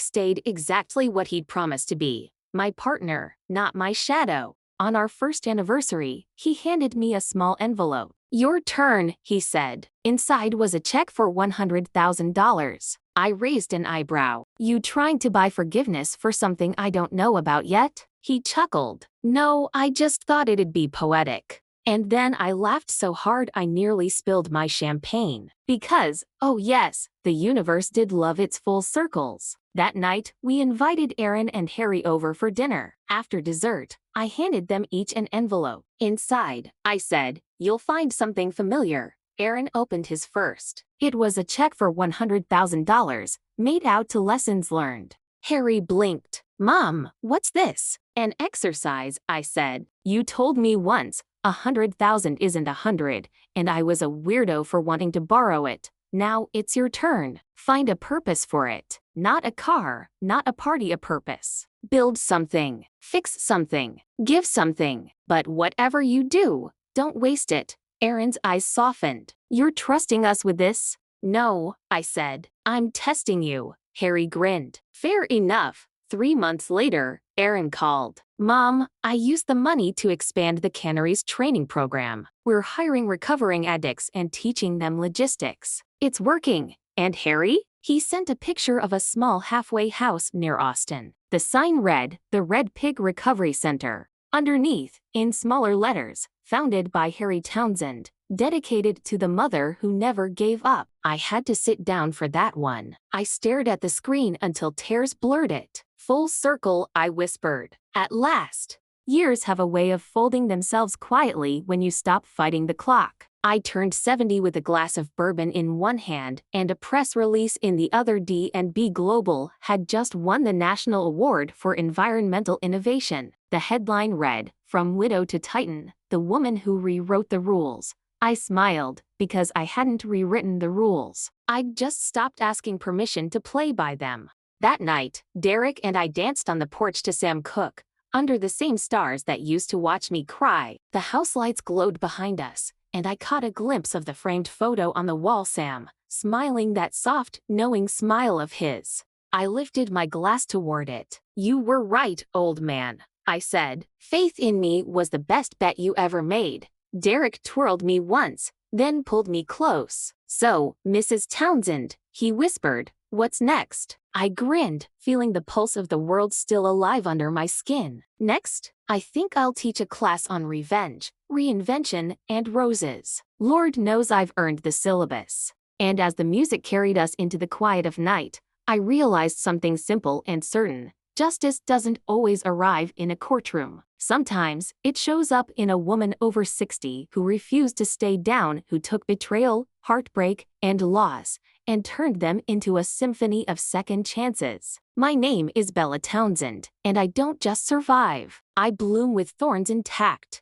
stayed exactly what he'd promised to be. My partner, not my shadow. On our first anniversary, he handed me a small envelope. Your turn, he said. Inside was a check for $100,000. I raised an eyebrow. You trying to buy forgiveness for something I don't know about yet? He chuckled. No, I just thought it'd be poetic. And then I laughed so hard I nearly spilled my champagne. Because, oh yes, the universe did love its full circles. That night, we invited Aaron and Harry over for dinner. After dessert, I handed them each an envelope. Inside, I said, you'll find something familiar. Aaron opened his first. It was a check for $100,000, made out to lessons learned. Harry blinked. Mom, what's this? An exercise, I said. You told me once, 100,000 isn't 100, and I was a weirdo for wanting to borrow it. Now it's your turn. Find a purpose for it. Not a car, not a party, a purpose. Build something. Fix something. Give something. But whatever you do, don't waste it. Aaron's eyes softened. You're trusting us with this? No, I said. I'm testing you. Harry grinned. Fair enough. 3 months later, Aaron called. Mom, I used the money to expand the cannery's training program. We're hiring recovering addicts and teaching them logistics. It's working. And Harry? He sent a picture of a small halfway house near Austin. The sign read, The Red Pig Recovery Center. Underneath, in smaller letters, founded by Harry Townsend, dedicated to the mother who never gave up. I had to sit down for that one. I stared at the screen until tears blurred it. Full circle, I whispered. At last. Years have a way of folding themselves quietly when you stop fighting the clock. I turned 70 with a glass of bourbon in one hand and a press release in the other. D&B Global had just won the National Award for Environmental Innovation. The headline read, From Widow to Titan, the woman who rewrote the rules. I smiled, because I hadn't rewritten the rules. I'd just stopped asking permission to play by them. That night, Derek and I danced on the porch to Sam Cooke, under the same stars that used to watch me cry. The house lights glowed behind us, and I caught a glimpse of the framed photo on the wall. Sam, smiling that soft, knowing smile of his. I lifted my glass toward it. You were right, old man, I said. Faith in me was the best bet you ever made. Derek twirled me once, then pulled me close. So, Mrs. Townsend, he whispered, what's next? I grinned, feeling the pulse of the world still alive under my skin. Next, I think I'll teach a class on revenge, reinvention, and roses. Lord knows I've earned the syllabus. And as the music carried us into the quiet of night, I realized something simple and certain. Justice doesn't always arrive in a courtroom. Sometimes, it shows up in a woman over 60 who refused to stay down, who took betrayal, heartbreak, and loss, and turned them into a symphony of second chances. My name is Bella Townsend, and I don't just survive. I bloom with thorns intact.